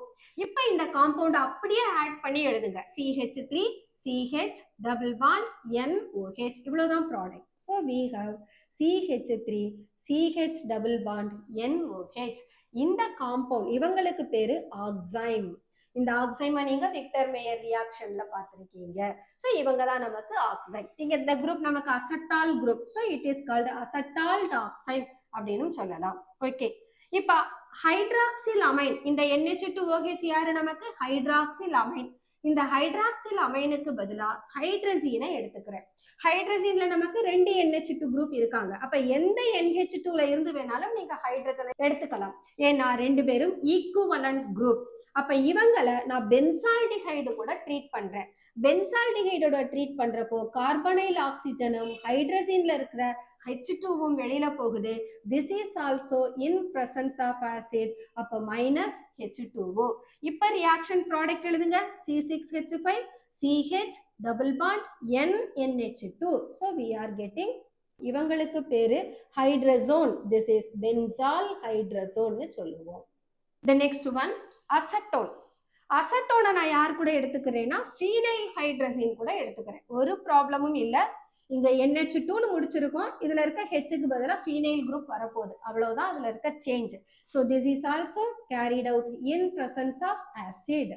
இப்போ இந்த காம்பவுண்ட் அப்படியே ஆட் பண்ணி எழுதுங்க. CH3 CH double bond NOH. இவ்வளவுதான் product. So we have CH3 CH double bond NOH. இந்த காம்பவுண்ட் இவங்களுக்கு பேரு ஆக்சைம். இந்த ஆக்சைமை நீங்க விக்டர் மேயர் ரியாக்ஷன்ல பார்த்திருக்கீங்க. ஸோ இவங்க தான் நமக்கு ஆக்சைம். இங்க இந்த குரூப் நமக்கு acetal group. So it is called acetaldoxime அப்படின்னு சொல்லலாம். ஓகே, இப்ப ஹைட்ராக்சில் அமைன், இந்த NH2OH யாரு? நமக்கு ஹைட்ராக்சில் அமைன். இந்த ஹைட்ராக்சில் அமைனுக்கு பதிலா ஹைட்ரஜனை எடுத்துக்கிறேன். ஹைட்ரஜன்ல நமக்கு 2 NH2 குரூப் இருக்காங்க. அப்ப எந்த NH2ல இருந்து வேணாலும் நீங்க ஹைட்ரஜனை எடுத்துக்கலாம். ஏன்னா 2 பேரும் ஈக்குவலன்ட் குரூப். அப்ப இவங்களை நான் பென்சால்டிஹைடு கூட ட்ரீட் பண்றேன். பென்சால்டிஹைடோட ட்ரீட் பண்றப்போ கார்பனைல் ஆக்சிஜனும் ஹைட்ரஜன்ல இருக்கிற H2வும் வெளியில போகுது. This is also in presence of acid. அப்ப -H2O. இப்ப ரியாக்ஷன் ப்ராடக்ட் எழுதுங்க. C6H5 CH double bond NNH2. So we are getting, இவங்களுக்கு பேரு ஹைட்ரசோன். திஸ் இஸ் பென்சால் ஹைட்ரசோன்னு சொல்லுவோம். The next one அசட்டோன். அசட்டோனை நான் யார் கூட எடுத்துக்கிறேன்னா ஃபீனைல் ஹைட்ரஜன் கூட எடுத்துக்கிறேன். ஒரு ப்ராப்ளமும் இல்லை. இங்க NH2ன்னு முடிச்சிருக்கோம், இதுல இருக்க Hக்கு பதிலாக ஃபீனைல் குரூப் வரப்போகுது, அவ்வளவுதான் அதுல இருக்க change. So this is also carried out in presence of acid.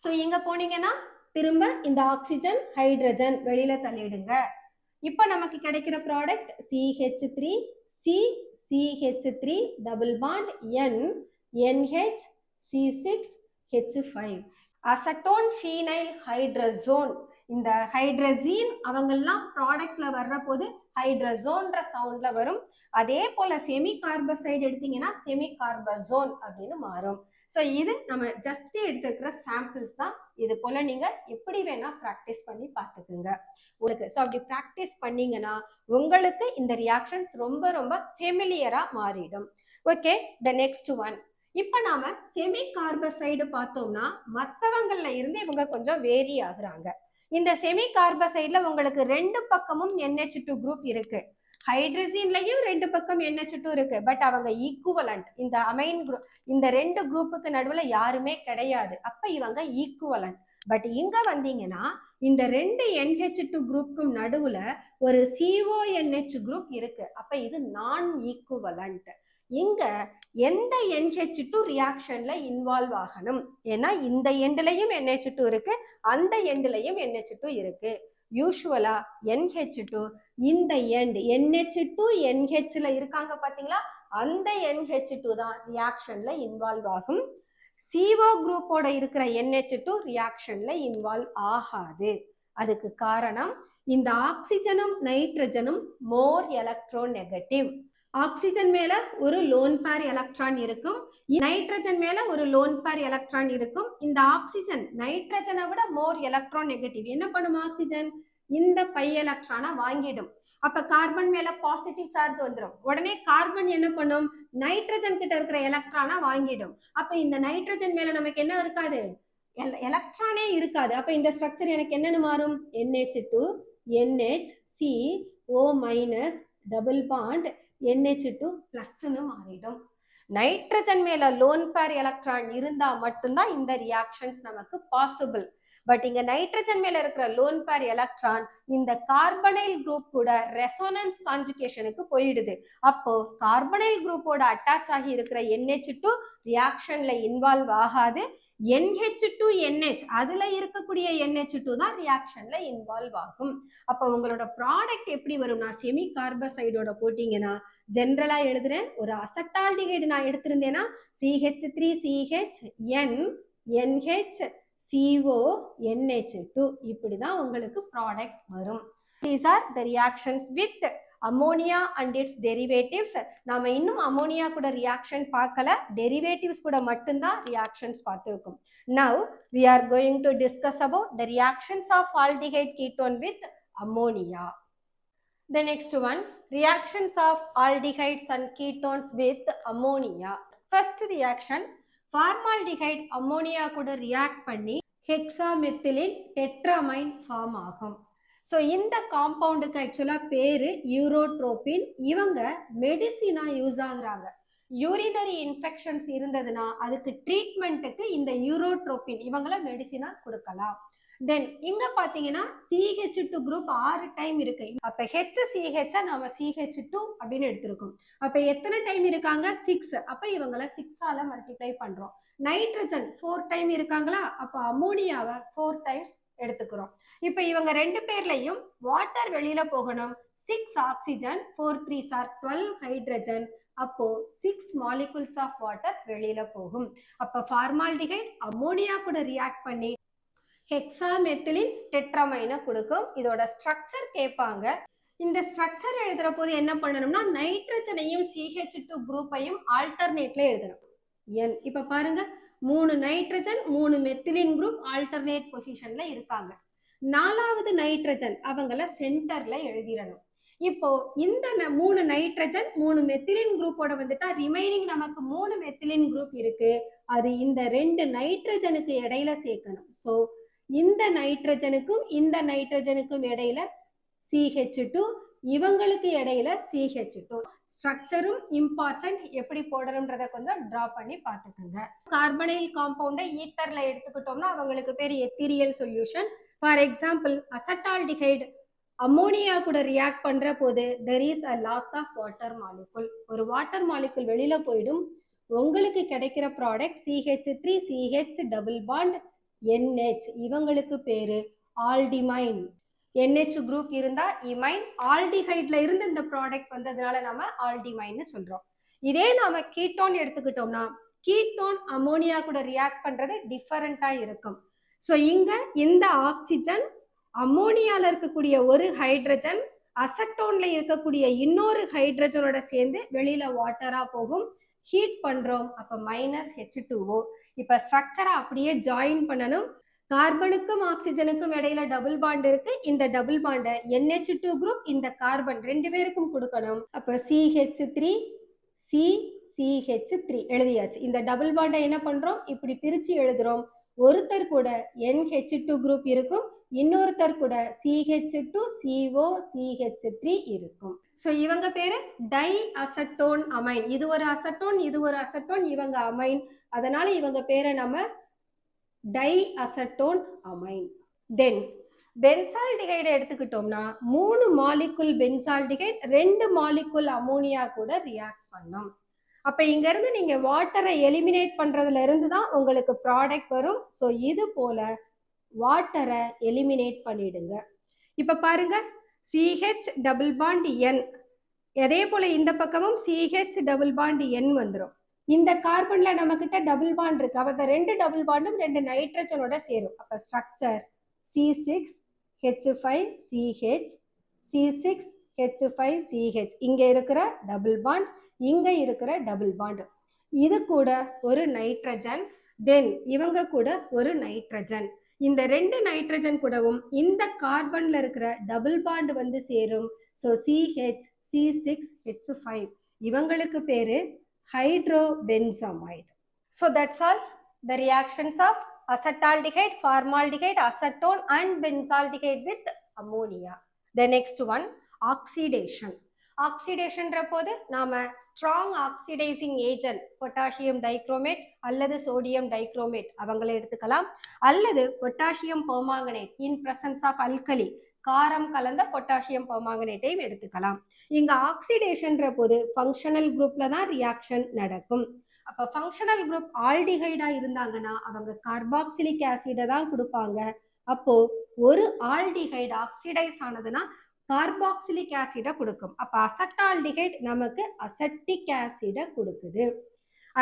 So இங்க போனீங்கன்னா திரும்ப இந்த ஆக்சிஜன் ஹைட்ரஜன் வெளியில தள்ளிடுங்க. இப்போ நமக்கு கிடைக்கிற product CH3 C CH3 double bond N NH C6H5. Acetone phenyl hydrazone. இந்த ஹைட்ரசீன் அவங்கெல்லாம் ப்ராடக்ட்ல வர்ற போது ஹைட்ரசோன்ற சவுண்ட்ல வரும். அதே போல செமி கார்பசைடு எடுத்தீங்கன்னா செமி கார்பசோன் அப்படின்னு மாறும். ஸோ இது நம்ம ஜஸ்ட் எடுத்துக்கிற சாம்பிள்ஸ் தான். இது போல நீங்க எப்படி வேணா ப்ராக்டிஸ் பண்ணி பார்த்துக்குங்க உங்களுக்கு. ஸோ அப்படி ப்ராக்டிஸ் பண்ணீங்கன்னா உங்களுக்கு இந்த ரியாக்ஷன்ஸ் ரொம்ப ரொம்ப ஃபெமிலியரா மாறிடும். ஓகே, த நெக்ஸ்ட் ஒன். இப்ப நாம செமி கார்பசைடு பார்த்தோம்னா மற்றவங்கள்ல இருந்து இவங்க கொஞ்சம் வேரி ஆகுறாங்க. இந்த செமி கார்பசைடுல உங்களுக்கு 2 பக்கமும் NH2 குரூப் இருக்கு. ஹைட்ரஜன்லயும் 2 பக்கம் NH2 இருக்கு. பட் அவங்க ஈக்குவலண்ட். இந்த அமைன் குரூப், இந்த 2 குரூப்புக்கு நடுவுல யாருமே கிடையாது. அப்ப இவங்க ஈக்குவலண்ட். பட் இங்க வந்தீங்கன்னா இந்த ரெண்டு NH2 குரூப்புக்கும் நடுவுல ஒரு CONH குரூப் இருக்கு. அப்ப இது நான் ஈக்குவலண்ட். இங்க எந்த NH2 ரியாக்ஷன்ல இன்வால்வ் ஆகணும்? ஏன்னா இந்த எண்ட்லயும் NH2 இருக்கு, அந்த எண்ட்லயும் NH2 இருக்கு. யூசுவலா NH2 இந்த எண்ட் NH2 NHல இருக்காங்க பாத்தீங்களா, அந்த NH2 தான் ரியாக்ஷன்ல இன்வால்வ் ஆகும். CO குரூப்போட இருக்கிற NH2 ரியாக்ஷன்ல இன்வால்வ் ஆகாது. அதுக்கு காரணம் இந்த ஆக்சிஜனும் நைட்ரஜனும் மோர் எலக்ட்ரோ நெகட்டிவ். ஆக்சிஜன் மேல ஒரு லோன் பேர் எலக்ட்ரான் இருக்கும், நைட்ரஜன் மேல ஒரு லோன் பேர் எலக்ட்ரான் இருக்கும். இந்த ஆக்சிஜன் நைட்ரஜனை விட மோர் எலக்ட்ரோ நெகட்டிவ். என்ன பண்ணும் ஆக்சிஜன்? இந்த பை எலக்ட்ரானை வாங்கிடும். அப்ப கார்பன் மேல பாசிட்டிவ் சார்ஜ் வந்துடும். உடனே கார்பன் என்ன பண்ணும்? நைட்ரஜன் கிட்ட இருக்கிற எலக்ட்ரானை வாங்கிடும். அப்ப இந்த நைட்ரஜன் மேல நமக்கு என்ன இருக்காது? எலக்ட்ரானே இருக்காது. அப்ப இந்த ஸ்ட்ரக்சர் எனக்கு என்னன்னு மாறும்? NH2 NHCO- double bond NH2 பிளஸ்ன்னு மாறிடும். நைட்ரஜன் மேல லோன் பேர் எலக்ட்ரான் இருந்தா மட்டும்தான் இந்த ரியாக்ஷன்ஸ் நமக்கு பாசிபிள். பட் இங்க நைட்ரஜன் மேல இருக்கிற லோன் பேர் எலக்ட்ரான் இந்த கார்பனைல் குரூப் கூட ரெசோனன்ஸ் கான்ஜுகேஷனுக்கு போயிடுது. அப்போ கார்பனைல் குரூப்போட அட்டாச் ஆகி இருக்கிற NH2 ரியாக்ஷன்ல இன்வால்வ் ஆகாது. NH2NH அதுல இருக்கக்கூடிய NH2 தான் ரியாக்ஷன்ல இன்வால்வ் ஆகும். அப்ப உங்களோட ப்ராடக்ட் எப்படி வரும்னா, செமி கார்பசைடோட போட்டீங்கன்னா ஜென்ரலா எழுதுறேன். ஒரு அசட்டால்டிகைடு நான் எடுத்திருந்தேன்னா CH3CHN NHCONH2 இப்படிதான் உங்களுக்கு ப்ராடக்ட் வரும். These are the reactions with ammonia and its derivatives. நாம இன்னும் அமோனியா கூட ரியாக்ஷன் பார்க்கல, டெரிவேட்டிவ்ஸ் கூட மட்டும்தான் ரியாக்ஷன்ஸ் பார்த்திருக்கோம். Now we are going to discuss about the reactions of aldehyde ketone with ammonia. The next one, reactions of aldehydes and ketones with ammonia. First reaction, formaldehyde ammonia கூட ரியாக்ட் பண்ணி ஹெக்ஸாமெத்திலின் டெட்ராமைன் ஃபார்ம் ஆகும். ஸோ இந்த காம்பவுண்டுக்கு ஆக்சுவலா பேரு யூரோட்ரோபின். இவங்க மெடிசினா யூஸ் ஆகுறாங்க. யூரினரி இன்ஃபெக்ஷன்ஸ் இருந்ததுன்னா அதுக்கு ட்ரீட்மெண்ட்டுக்கு இந்த யூரோட்ரோபின் இவங்கள மெடிசினா கொடுக்கலாம். தென் இங்க பாத்தீங்கன்னா CH2 குரூப் 6 டைம் இருக்கு. அப்ப HCH நம்ம CH2 அப்படின்னு எடுத்திருக்கோம். அப்ப எத்தனை டைம் இருக்காங்க? 6. அப்ப இவங்களை 6ஆல மல்டிப்ளை பண்றோம். நைட்ரஜன் 4 டைம் இருக்காங்களா, அப்ப அமோனியாவை 4 டைம்ஸ் எடுத்துக்கிறோம். இப்ப இவங்க ரெண்டு பேர்லயும் வாட்டர் வெளியில போகணும். 6 ஆக்சிஜன் 4 3s are 12 ஹைட்ரஜன். அப்போ 6 மாலிகுல்ஸ் ஆஃப் வாட்டர் வெளியில போகும். அப்ப ஃபார்மால்டிகைட் அமோனியா கூட ரியாக்ட் பண்ணி ஹெக்ஸாமெத்திலின் டெட்ராமைனை கொடுக்கும். இதோட ஸ்ட்ரக்சர் கேட்பாங்க. இந்த ஸ்ட்ரக்சர் எழுதுற போது என்ன பண்ணணும்னா நைட்ரஜனையும் CH2 குரூப்பையும் ஆல்டர்னேட்ல எழுதணும். இப்ப பாருங்க, 3 நைட்ரஜன் 3 மெத்திலின் குரூப் ஆல்டர்னேட் பொசிஷன்ல இருக்காங்க. 4வது நைட்ரஜன் அவங்கள சென்டர்ல எழுதிடணும். இப்போ இந்த 3 நைட்ரஜன் 3 மெத்திலின் குரூப்போட வந்துட்டா ரிமைனிங் நமக்கு 3 மெத்திலின் குரூப் இருக்கு. அது இந்த 2 நைட்ரஜனுக்கு இடையில சேர்க்கணும். ஸோ இந்த நைட்ரஜனுக்கும் இந்த நைட்ரஜனுக்கும் இடையில CH2, இவங்களுக்கு இடையில CH2. ஸ்ட்ரக்சரும் இம்பார்ட்டன்ட், எப்படி போடணும்ன்றத கொஞ்சம் டிரா பண்ணி பார்த்துக்கோங்க. கார்பனைல் காம்பவுண்டை ஈத்தர்ல எடுத்துக்கிட்டோம்னா அவங்களுக்கு பேர் எத்திரியல் சொல்யூஷன். ஃபார் எக்ஸாம்பிள் அசட்டால்டிகைடு அமோனியா கூட ரியாக்ட் பண்ற போது there is a loss of water molecule. ஒரு வாட்டர் மாலிகுல் வெளியில போயிடும். உங்களுக்கு கிடைக்கிற product CH3CH double bond NH. இவங்களுக்கு பேரு ஆல்டிமைன். NH குரூப் இருந்தா இமைன், ஆல்டிஹைட்ல இருந்து இந்த ப்ராடக்ட் வந்ததுனால நம்ம ஆல்டிமைன்னு சொல்றோம். இதே நாம கீட்டோன் எடுத்துக்கிட்டோம்னா கீட்டோன் அமோனியா கூட ரியாக்ட் பண்றது டிஃபரெண்டா இருக்கும். ஸோ இங்க இந்த ஆக்சிஜன் அமோனியால இருக்கக்கூடிய ஒரு ஹைட்ரஜன் அசட்டோன்ல இருக்கக்கூடிய இன்னொரு ஹைட்ரஜனோட சேர்ந்து வெளியில வாட்டரா போகும். ஹீட் பண்றோம், அப்ப -H2O. இப்ப ஸ்ட்ரக்சரை அப்படியே ஜாயின் பண்ணணும். கார்பனுக்கும் ஆக்சிஜனுக்கும் இடையில டபுள் பாண்ட் இருக்கு. இந்த டபுள் பாண்டை NH2 குரூப் இந்த கார்பன் 2 பேருக்கும் கொடுக்கணும். அப்ப CH3 CH3 எழுதியாச்சு. இந்த டபுள் பாண்டை என்ன பண்றோம்? இப்படி பிரிச்சு எழுதுறோம். ஒருத்தர் கூட NH2 குரூப் இருக்கும், இன்னொருத்தர் கூட CH2COCH3 இருக்கும். ஸோ இவங்க பேரு டை அசட்டோன் அமைன். இது ஒரு அசட்டோன், இது ஒரு அசட்டோன், இவங்க அமைன். அதனால இவங்க பேரை நம்ம டைஅசட்டோன் அமைன். தென் பென்சால்டிகைடு எடுத்துக்கிட்டோம்னா 3 மாலிகுல் பென்சால்டிகைட் 2 மாலிகுல் அமோனியா கூட ரியாக்ட் பண்ணும். அப்ப இங்க இருந்து நீங்க வாட்டரை எலிமினேட் பண்றதுல இருந்து தான் உங்களுக்கு ப்ராடக்ட் வரும். ஸோ இது போல வாட்டரை எலிமினேட் பண்ணிடுங்க. இப்ப பாருங்க CH டபுள் பாண்ட் N, அதே போல இந்த பக்கமும் CH டபுள் பாண்ட் N வந்துடும். இந்த கார்பன்ல நம்ம கிட்ட டபுள் பாண்ட் இருக்கு. அப்ப 2 டபுள் பாண்டும் 2 நைட்ரஜனோட சேரும். அப்ப ஸ்ட்ரக்சர் C6H5CH, C6H5CH. இங்க இருக்கிற டபுள் பாண்ட், இங்க இருக்கிற டபுள் பாண்ட், இது கூட ஒரு நைட்ரஜன், தென் இவங்க கூட ஒரு நைட்ரஜன். இந்த 2 நைட்ரஜன் கூடவும் இந்த கார்பன்ல இருக்கிற டபுள் பாண்ட் வந்து சேரும். ஸோ CH C6H5, இவங்களுக்கு பேரு hydrobenzamide. So that's all the reactions of acetaldehyde, formaldehyde, acetone and benzaldehyde with ammonia. The next one, oxidation. Oxidation போது நாம strong oxidizing agent potassium dichromate அல்லது sodium dichromate அவங்களை எடுத்துக்கலாம், அல்லது potassium permanganate in presence of alkali, காரம் கலந்த பொட்டாசியம் பெர்மாங்கனேட்டையும் எடுத்துக்கலாம். இங்க ஆக்சிடேஷன் போது ஃபங்க்ஷனல் குரூப்ல தான் ரியாக்ஷன் நடக்கும். அப்ப ஃபங்க்ஷனல் குரூப் ஆல்டிஹைடா இருந்தாங்கன்னா அவங்க கார்பாக்சிலிக் ஆசிடை தான் கொடுப்பாங்க. அப்போ ஒரு ஆல்டிஹைடு ஆக்சிடைஸ் ஆனதுன்னா கார்பாக்சிலிக் ஆசிடை கொடுக்கும். அப்ப அசட்டால்டிஹைட் நமக்கு அசட்டிக் ஆசிடை கொடுக்குது.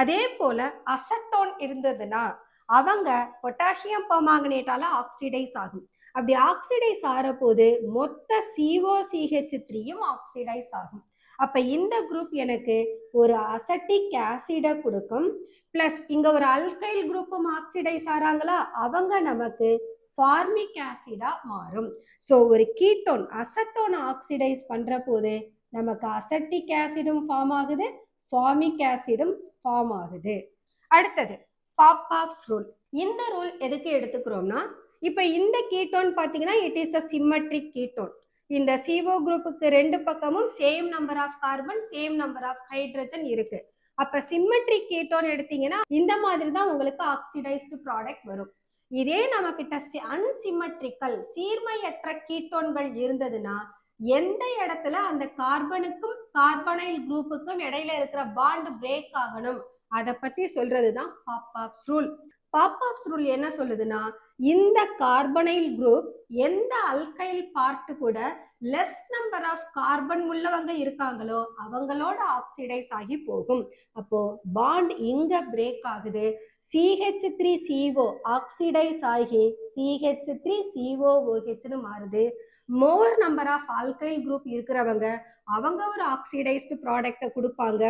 அதே போல அசட்டோன் இருந்ததுன்னா அவங்க பொட்டாசியம் பெர்மாங்கனேட்டால ஆக்சிடைஸ் ஆகும். அப்படி ஆக்சிடைஸ் ஆற போது மொத்த COCH3யும் ஆக்சிடைஸ் ஆகும். அப்ப இந்த குரூப் எனக்கு ஒரு அசட்டிக் ஆசிடை கொடுக்கும். பிளஸ் இங்க ஒரு அல்கைல் குரூப்பும் ஆக்சிடைஸ் ஆறாங்களா, அவங்க நமக்கு ஃபார்மிக் ஆசிடா மாறும். ஸோ ஒரு கீட்டோன் அசட்டோன் ஆக்சிடைஸ் பண்ற போது நமக்கு அசட்டிக் ஆசிடும் ஃபார்ம் ஆகுது, ஃபார்மிக் ஆசிடும் ஃபார்ம் ஆகுது. அடுத்தது பாப்பாவ்ஸ் ரூல். இந்த ரூல் எதுக்கு எடுத்துக்கிறோம்னா, இப்ப இந்த கீட்டோன் பாத்தீங்கன்னா it is a symmetric ketone. இந்த CO குரூப்புக்கு 2 பக்கமும் same number of carbon, same number of hydrogen இருக்கு. அப்ப சிம்மெட்ரிக் கீட்டோன் எடுத்தீங்கன்னா இந்த மாதிரி தான் உங்களுக்கு ஆக்சிடைஸ்டு ப்ராடக்ட் வரும். இதே நம்ம கிட்ட அன்சிமெட்ரிக்கல் சீர்மையற்ற கீட்டோன்கள் இருந்ததுன்னா எந்த இடத்துல அந்த கார்பனுக்கும் கார்பனைல் குரூப்புக்கும் இடையில இருக்கிற பாண்ட் பிரேக் ஆகணும் அதை பத்தி சொல்றதுதான் பாப்பாவ்ஸ் ரூல். பாப்பாவ்ஸ் ரூல் என்ன சொல்லுதுன்னா, இந்த கார்பனைல் குரூப் எந்த அல்கைல் பார்ட் கூட லெஸ் நம்பர் ஆஃப் கார்பன் உள்ளவங்க இருக்காங்களோ அவங்களோட ஆக்சிடைஸ் ஆகி போகும். அப்போ பாண்ட் இங்க பிரேக் ஆகுது, CH3CO ஆக்சிடைஸ் ஆகி CH3COOHன்னு மாறுது. More number of alkyl group இருக்கிறவங்க அவங்க ஒரு ஆக்சிடைஸ்டு ப்ராடக்டை கொடுப்பாங்க.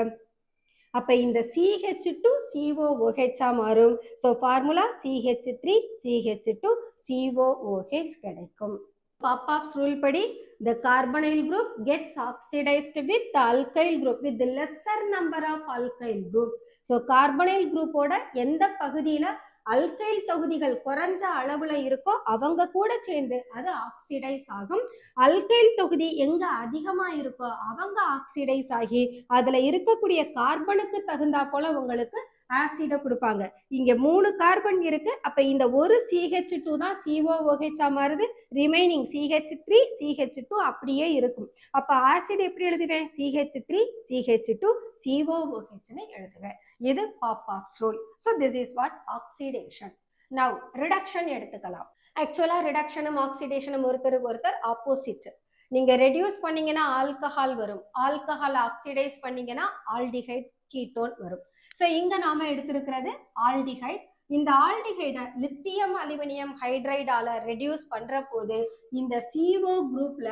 அப்ப இந்த CH2COOH மாறும். ஸோ ஃபார்முலா CH3CH2COOH கிடைக்கும். பாப்பாவ்ஸ் ரூல் படி the carbonyl group gets oxidized with the alkyl group with the lesser number of alkyl group. So carbonyl குரூப்போட எந்த பகுதியில அல்கைல் தொகுதிகள் குறைஞ்ச அளவுல இருக்கோ அவங்க கூட சேர்ந்து அது ஆக்சிடைஸ் ஆகும். அல்கைல் தொகுதி எங்க அதிகமா இருக்கோ அவங்க ஆக்சிடைஸ் ஆகி அதுல இருக்கக்கூடிய கார்பனுக்கு தகுந்தா போல உங்களுக்கு ஆசிட கொடுப்பாங்க. இங்க 3 கார்பன் இருக்கு. அப்ப இந்த ஒரு CH2 தான் COOH மாறுது, ரிமைனிங் CH3 CH2 அப்படியே இருக்கும். அப்ப ஆசிட் எப்படி எழுதுவேன், CH3 CH2 COOHன்னு எழுதுவேன். இது Popoff's rule. So this is what oxidation. Now reduction எடுத்துக்கலாம். ஆக்சுவலா ரிடக்ஷனும் ஆக்சிடேஷனும் ஒருத்தருக்கு ஒருத்தர் ஆப்போசிட். நீங்க ரெடியூஸ் பண்ணீங்கன்னா ஆல்கஹால் வரும், ஆல்கஹால் ஆக்சிடைஸ் பண்ணீங்கன்னா ஆல்டிஹைட் கீட்டோன் வரும். ஸோ இங்க நாம எடுத்திருக்கிறது ஆல்டிஹைட். இந்த ஆல்டிஹைடை லித்தியம் அலுமினியம் ஹைட்ரைடால ரெடியூஸ் பண்ற போது இந்த CO குரூப்ல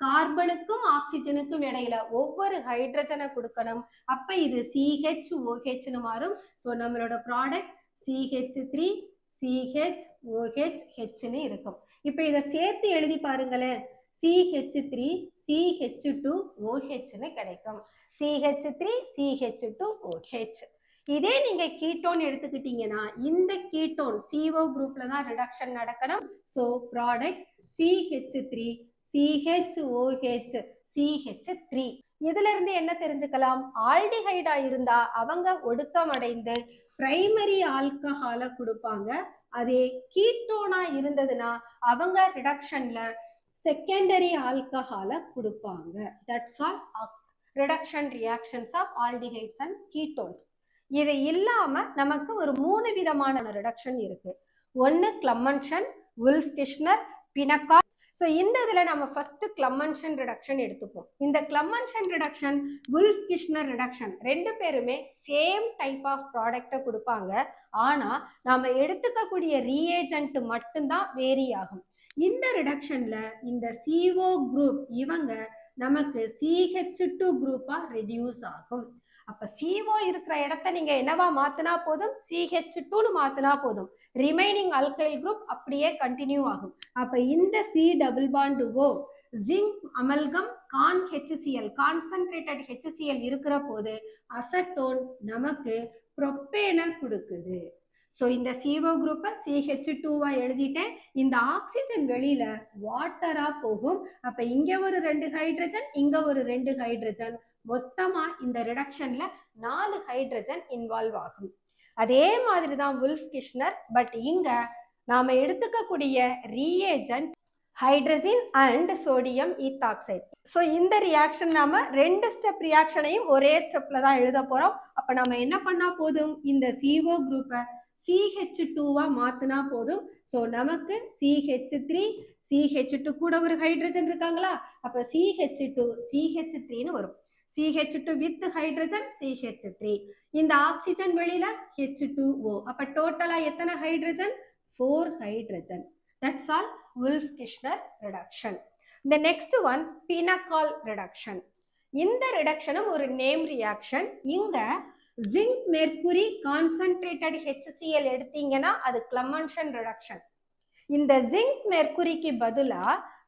கார்பனுக்கும் ஆக்சிஜனுக்கும் இடையில ஒவ்வொரு ஹைட்ரஜனை கொடுக்கணும். அப்ப இது CHOHன்னு மாறும். ஸோ நம்மளோட ப்ராடக்ட் CH3 CHOHHன்னு இருக்கும். இப்ப இதை சேர்த்து எழுதி பாருங்களேன், CH3 CH2OHன்னு கிடைக்கும். CH3 CH2OH. இதே நீங்க கீட்டோன் எடுத்துக்கிட்டீங்கன்னா இந்த கீட்டோன் CO குரூப்ல தான் ரிடக்ஷன் நடக்கணும். So product CH3 CHOH CH3. இதுல இருந்து என்ன தெரிஞ்சுக்கலாம்? ஆல்டிஹைடா இருந்தா அவங்க ஒடுக்கம் அடைந்து பிரைமரி ஆல்கஹால கொடுப்பாங்க. அதே கீட்டோனா இருந்ததுன்னா அவங்க ரிடக்ஷன்ல செகண்டரி ஆல்கஹால கொடுப்பாங்க. That's all reduction reactions of aldehydes and ketones. இது இல்லாம நமக்கு ஒரு 3 விதமான ரிடக்ஷன் இருக்கு. ஒன்னு கிளமன்ஷன், வுல்ஃப்-கிஷ்னர், பினக்கால். ஸோ இந்த இதுல நம்ம ஃபர்ஸ்ட் கிளமன்ஷன் ரிடக்ஷன் எடுத்துப்போம். இந்த கிளமன்ஷன் ரிடக்ஷன், வுல்ஃப்-கிஷ்னர் ரிடக்ஷன் ரெண்டு பேருமே சேம் டைப் ஆஃப் ப்ராடக்டை கொடுப்பாங்க. ஆனா நாம எடுத்துக்கக்கூடிய ரீஏஜென்ட் மட்டும்தான் வேரி ஆகும். இந்த ரிடக்ஷன்ல இந்த CO குரூப் இவங்க நமக்கு CH2 குரூப்பா ரெடியூஸ் ஆகும். அப்ப CO இருக்கிற இடத்த நீங்க என்னவா மாத்தினா போதும்? CH2னு மாத்தினா போதும். ரிமைனிங் அல்கைல் குரூப் அப்படியே கண்டினியூ ஆகும். அப்ப இந்த C double bond O zinc amalgam conc HCl concentrated HCl இருக்கிற போது அசட்டோன் நமக்கு புரோப்பேனை கொடுக்குது. ஸோ இந்த CO குரூப்பை CH2வா எழுதிட்டேன். இந்த ஆக்சிஜன் வெளியில வாட்டரா போகும். அப்ப இங்க ஒரு 2 ஹைட்ரஜன், இங்க ஒரு 2 ஹைட்ரஜன், மொத்தமா இந்த ரிடக்ஷன்ல 4 ஹைட்ரஜன் இன்வால்வ் ஆகும். அதே மாதிரி தான் வுல்ஃப்-கிஷ்னர். பட் இங்க நாம எடுத்துக்கக்கூடிய reagent hydrogen and sodium ethoxide. So இந்த ரியாக்ஷன் நாம 2 ஸ்டெப் ரியாக்ஷனையும் ஒரே ஸ்டெப்ல தான் எழுத போறோம். அப்ப நம்ம என்ன பண்ணா போதும்? இந்த CO குரூப்பை CH2வா மாத்தினா போதும். ஸோ நமக்கு CH3, CH2 கூட ஒரு ஹைட்ரஜன் இருக்காங்களா? அப்ப CH2 CH3ன்னு வரும். CH2 with hydrogen CH3. இந்த ஆக்சிஜன் வெளியில H2O. அப்ப டோட்டலா எத்தனை hydrogen? 4 hydrogen. That's all Wolff Kishner reduction. The next one pinacol reduction. இந்த ரிடக்ஷனும் ஒரு நேம் ரியாக்ஷன். இங்க ஜிங்க் மெர்குரி கான்சன்ட்ரேட்டட் HCl எடுத்தீங்கன்னா அது கிளமன்ஷன் ரிடக்ஷன். இந்த ஜிங்க் மெர்குரிக்கு பதிலா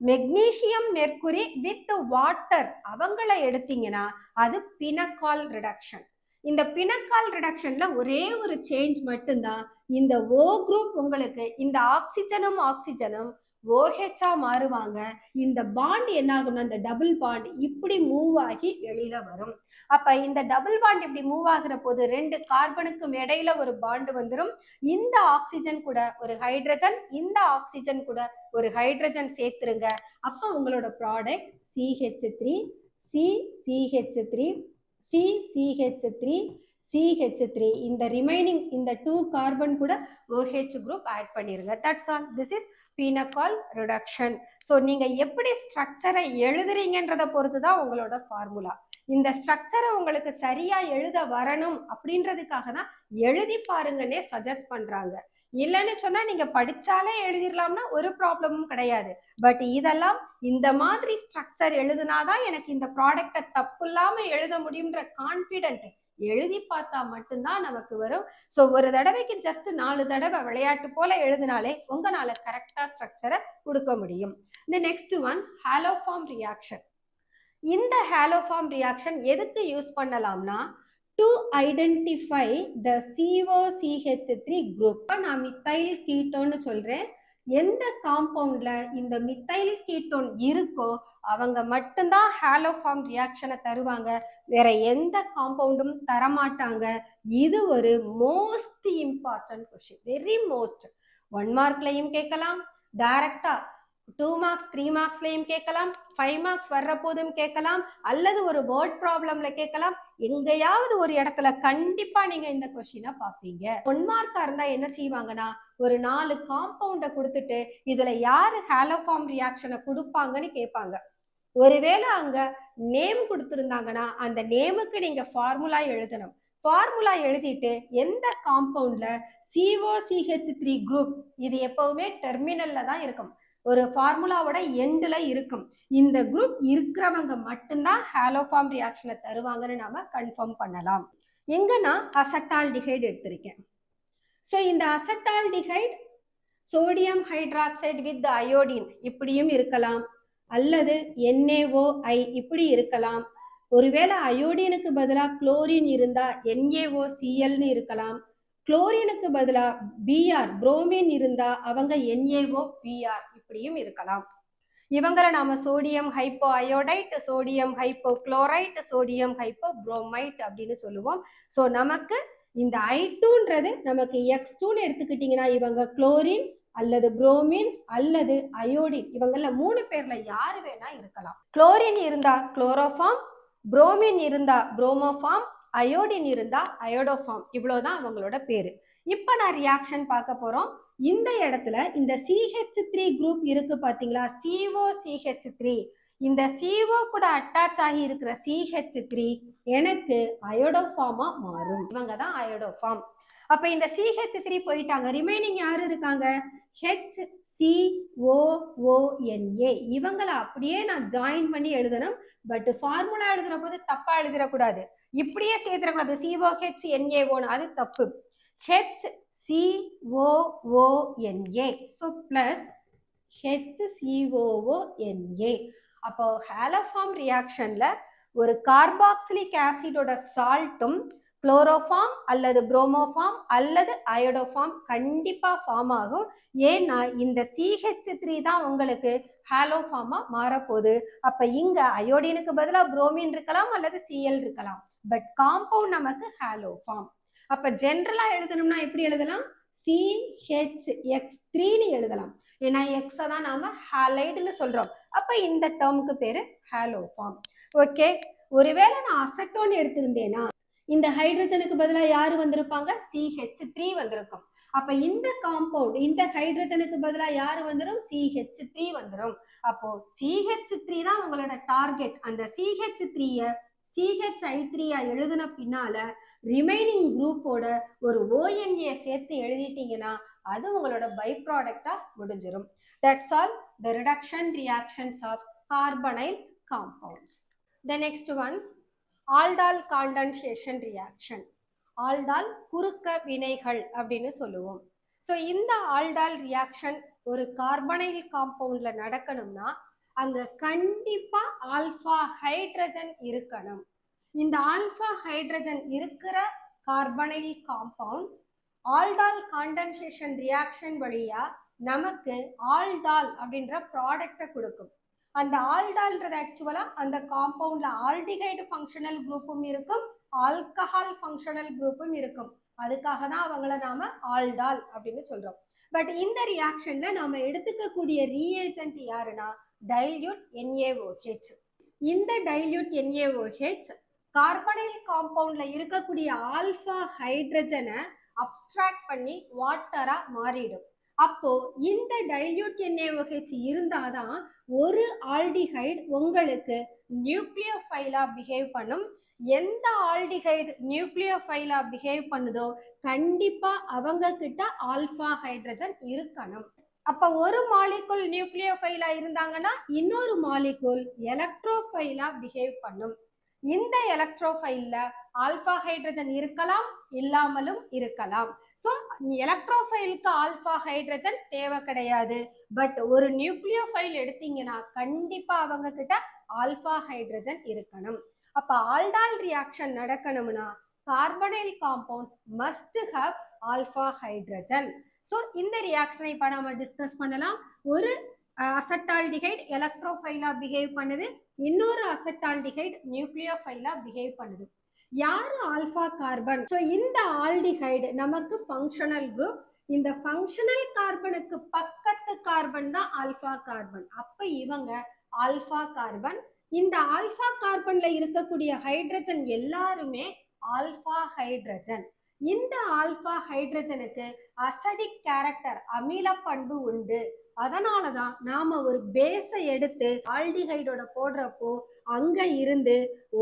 மெக்னீசியம் மெர்குரி வித் வாட்டர் அவங்கள எடுத்தீங்கன்னா அது பினக்கால் ரிடக்ஷன். இந்த பினக்கால் ரிடக்ஷன்ல ஒரே ஒரு சேஞ்ச் மட்டும்தான். இந்த O குரூப் உங்களுக்கு இந்த ஆக்சிஜனும் OH-ஆ மாறுவாங்க. இந்த பாண்ட் என்ன ஆகும்னா இந்த டபுள் பாண்ட் இப்படி மூவ் ஆகி வெளியில வரும். அப்ப இந்த டபுள் பாண்ட் இப்படி மூவ் ஆகுற போது 2 கார்பனுக்கும் இடையில ஒரு பாண்ட் வந்துடும். இந்த ஆக்சிஜன் கூட ஒரு ஹைட்ரஜன், இந்த ஆக்சிஜன் கூட ஒரு ஹைட்ரஜன் சேர்த்துருங்க. அப்ப உங்களோட product CH3, CCH3, CCH3, CH3. இந்த ரிமைனிங் இந்த 2 கார்பன் கூட OH குரூப் ஆட் பண்ணிருங்க. That's all. This is pinacol reduction. So நீங்க எப்படி ஸ்ட்ரக்சரை எழுதுறீங்கன்றத பொறுத்து தான் உங்களோட ஃபார்முலா. இந்த ஸ்ட்ரக்சரை உங்களுக்கு சரியா எழுத வரணும் அப்படின்றதுக்காக தான் எழுதி பாருங்கன்னே சஜஸ்ட் பண்றாங்க. இல்லைன்னு சொன்னா நீங்க படிச்சாலே எழுதிடலாம்னா ஒரு ப்ராப்ளமும் கிடையாது. பட் இதெல்லாம் இந்த மாதிரி ஸ்ட்ரக்சர் எழுதுனாதான் எனக்கு இந்த ப்ராடக்டை தப்பு இல்லாம எழுத முடியும்ன்ற கான்பிடென்ட் எழுதி பார்த்தா மட்டும்தான் நமக்கு வரும். ஸோ ஒரு தடவைக்கு ஜஸ்ட் 4 தடவை விளையாட்டு போல எழுதினாலே உங்களால கரெக்டா ஸ்ட்ரக்சரை கொடுக்க முடியும். இந்த நெக்ஸ்ட் ஒன் ஹாலோஃபார்ம் ரியாக்ஷன். இந்த ஹாலோஃபார்ம் ரியாக்ஷன் எதுக்கு யூஸ் பண்ணலாம்னா to identify the COCH3 group. நான் மித்தைல் கீட்டோன்னு சொல்றேன். எந்த காம்பவுண்ட்ல இந்த மித்தைல் கீட்டோன் இருக்கோ அவங்க மட்டும்தான் ஹாலோஃபார்ம் ரியாக்ஷனை தருவாங்க. வேற எந்த காம்பவுண்டும் தரமாட்டாங்க. இது ஒரு most important question. Very most. 1 மார்க்லையும் கேட்கலாம், டைரக்டா 2 மார்க்ஸ் 3 மார்க்ஸ்லையும் கேட்கலாம், 5 மார்க்ஸ் வர்ற போதும் கேட்கலாம், அல்லது ஒரு வேர்ட் ப்ராப்ளம்ல கேட்கலாம். எங்கேயாவது ஒரு இடத்துல கண்டிப்பா நீங்க இந்த கொஸ்டினை பார்ப்பீங்க. 1 மார்க்கா இருந்தா என்ன செய்வாங்கன்னா ஒரு 4 காம்பவுண்டை கொடுத்துட்டு இதுல யாரு ஹாலோஃபார்ம் ரியாக்ஷனை கொடுப்பாங்கன்னு கேட்பாங்க. ஒருவேளை அங்க நேம் கொடுத்துருந்தாங்கன்னா அந்த நேமுக்கு நீங்க ஃபார்முலா எழுதணும். ஃபார்முலா எழுதிட்டு எந்த காம்பவுண்ட்ல COCH3 குரூப், இது எப்பவுமே டெர்மினல்ல தான் இருக்கும், ஒரு ஃபார்முலாவோட எண்ட்ல இருக்கும். இந்த குரூப் இருக்கிறவங்க மட்டும்தான் ஹாலோஃபார்ம் ரியாக்ஷனை தருவாங்கன்னு நாம கன்ஃபார்ம் பண்ணலாம். எங்க நான் அசட்டால்டிஹைடு எடுத்திருக்கேன். ஸோ இந்த அசட்டால்டிஹைடு சோடியம் ஹைட்ராக்சைடு வித் அயோடின் இப்படியும் இருக்கலாம், அல்லது NaOI இப்படி இருக்கலாம். ஒருவேளை அயோடினுக்கு பதிலாக குளோரின் இருந்தா NaOClன்னு இருக்கலாம். குளோரினுக்கு பதிலாக Br புரோமின் இருந்தா அவங்க NaOBr இப்படியும் இருக்கலாம். இவங்களை நாம sodium hypo iodide, sodium hypo chloride, sodium hypo bromide அப்படின்னு சொல்லுவோம். ஸோ நமக்கு இந்த I2ன்றது நமக்கு X2ன்னு எடுத்துக்கிட்டீங்கன்னா இவங்க குளோரின் அல்லது புரோமின் அல்லது அயோடின், இவங்கள 3 பேர்ல யாரு வேணா இருக்கலாம். குளோரின் இருந்தா குளோரோஃபார்ம், புரோமின் இருந்தா புரோமோஃபார்ம், அயோடின் இருந்தா அயோடோஃபார்ம். இவ்வளவுதான் அவங்களோட பேரு. இப்ப நான் ரியாக்ஷன் பார்க்க போறோம். இந்த இடத்துல இந்த CH3 குரூப் இருக்கு பாத்தீங்களா, COCH3. இந்த CO கூட அட்டாச் ஆகி இருக்கிற CH3 எனக்கு அயோடோஃபார்மா மாறும். இவங்க தான் அயோடோஃபார்ம். அப்ப இந்த CH3 போயிட்டாங்க, ரிமைனிங் யாரு இருக்காங்க, HCOONA. இவங்களை அப்படியே நான் ஜாயின் பண்ணி எழுதணும். பட் ஃபார்முலா எழுதுற போது தப்பா எழுதிடக்கூடாது, இப்படியே சேர்த்துடக்கூடாது COHNAO, அது தப்பு. HCOONA. So plus HCOONA. அப்போ ஹாலோஃபார்ம் ரியாக்ஷன்ல ஒரு கார்பாக்சிலிக் ஆசிடோட சால்ட்டும் குளோரோஃபார்ம் அல்லது புரோமோஃபார்ம் அல்லது அயோடோஃபார்ம் கண்டிப்பா ஃபார்ம் ஆகும். ஏன்னா இந்த CH3 தான் உங்களுக்கு ஹாலோஃபார்மா மாறப்போகுது. அப்ப இங்க அயோடினுக்கு பதிலா புரோமின் இருக்கலாம் அல்லது Cl இருக்கலாம். பட் காம்பவுண்ட் நமக்கு ஹாலோஃபார்ம். அப்ப ஜென்ரலா எழுதணும்னா எப்படி எழுதலாம், CHX3ன்னு எழுதலாம். ஏன்னா எக்ஸை தான் நாம ஹாலைடுன்னு சொல்றோம். அப்ப இந்த டேர்முக்கு பேரு ஹாலோஃபார்ம். ஓகே, ஒருவேளை நான் அசட்டோன் எடுத்திருந்தேனா இந்த ஹைட்ரஜனுக்கு பதிலா யாரு வந்திருப்பாங்க, CH3 வந்திருக்கும். அப்ப இந்த காம்பவுண்ட் இந்த ஹைட்ரஜனுக்கு பதிலா யாரு வந்துடும், CH3 வந்துடும். அப்போ CH3 தான் உங்களோட டார்கெட். அந்த CH3ய CHI3 எழுதின பின்னால ரிமைனிங் குரூப்போட ஒரு ONA சேர்த்து எழுதிட்டீங்கன்னா அது உங்களோட பை ப்ராடக்டா முடிஞ்சிடும். That's all the reduction reactions of carbonyl compounds. The next one, aldol condensation reaction. Aldol குறுக்க வினைகள் அப்படின்னு சொல்லுவோம். ஸோ இந்த ஆல்டால் ரியாக்ஷன் ஒரு கார்பனைல் காம்பவுண்ட்ல நடக்கணும்னா அங்க கண்டிப்பா ஆல்பா ஹைட்ரஜன் இருக்கணும். இந்த ஆல்பா ஹைட்ரஜன் இருக்கிற carbonyl compound aldol condensation reaction வழியா நமக்கு ஆல்டால் அப்படின்ற ப்ராடக்டை கொடுக்கும். அந்த ஆல்டால்ன்றது ஆக்சுவலா அந்த காம்பவுண்ட்ல ஆல்டிஹைடு ஃபங்க்ஷனல் குரூப்பும் இருக்கும், ஆல்கஹால் ஃபங்க்ஷனல் குரூப்பும் இருக்கும். அதுக்காக தான் அவங்கள நாம ஆல்டால் அப்படின்னு சொல்றோம். பட் இந்த ரியாக்ஷன்ல நாம எடுத்துக்கக்கூடிய ரீஏஜென்ட் யாருன்னா டைல்யூட் NaOH. இந்த டைல்யூட் NaOH கார்பனைல் காம்பவுண்ட்ல இருக்கக்கூடிய ஆல்பா ஹைட்ரஜனை அப்ஸ்ட்ராக்ட் பண்ணி வாட்டரா மாறிடும். அப்போ இந்த டைல்யூட் NaOH இருந்தாதான் ஒரு ஆல்டிஹைடு உங்களுக்கு நியூக்ளியோஃபைலா பிஹேவ் பண்ணும். எந்த ஆல்டிஹைடு நியூக்ளியோஃபைலா பிஹேவ் பண்ணுதோ கண்டிப்பா அவங்க கிட்ட ஆல்பா ஹைட்ரஜன் இருக்கணும். அப்ப ஒரு மாலிகுல் நியூக்ளியோஃபைலா இருந்தாங்கன்னா இன்னொரு மாலிகுல் எலக்ட்ரோஃபைலா பிஹேவ் பண்ணும். இந்த எலக்ட்ரோஃபைல்ல ஆல்பா ஹைட்ரஜன் இருக்கலாம், இல்லாமலும் இருக்கலாம். ஸோ எலக்ட்ரோஃபைலுக்கு ஆல்பா ஹைட்ரஜன் தேவை கிடையாது. பட் ஒரு நியூக்ளியோஃபைல் எடுத்தீங்கன்னா கண்டிப்பா அவங்க கிட்ட ஆல்பா ஹைட்ரஜன் இருக்கணும். அப்ப ஆல்டால் ரியாக்ஷன் நடக்கணும்னா carbonyl compounds must have alpha hydrogen. So இந்த ரியாக்ஷனை இப்ப நாம டிஸ்கஸ் பண்ணலாம். ஒரு அசட்டால்டிஹைட் எலக்ட்ரோஃபைலா பிஹேவ் பண்ணுது, இன்னொரு அசட்டால்டிஹைட் நியூக்ளியோஃபைலா பிஹேவ் பண்ணுது. யாரு ஆல்பா கார்பன்? ஸோ இந்த ஆல்டிஹைடு நமக்கு ஃபங்க்ஷனல் குரூப். இந்த ஃபங்க்ஷனல் கார்பனுக்கு பக்கத்து கார்பன் தான் ஆல்பா கார்பன். அப்ப இவங்க ஆல்பா கார்பன். இந்த ஆல்பா கார்பன்ல இருக்கக்கூடிய ஹைட்ரஜன் எல்லாருமே ஆல்பா ஹைட்ரஜன். இந்த ஆல்பா ஹைட்ரஜனுக்கு அசிடிக் கேரக்டர், அமில பண்பு உண்டு. அதனாலதான் நாம ஒரு பேஸை எடுத்து ஆல்டிஹைடோட போடுறப்போ அங்க இருந்து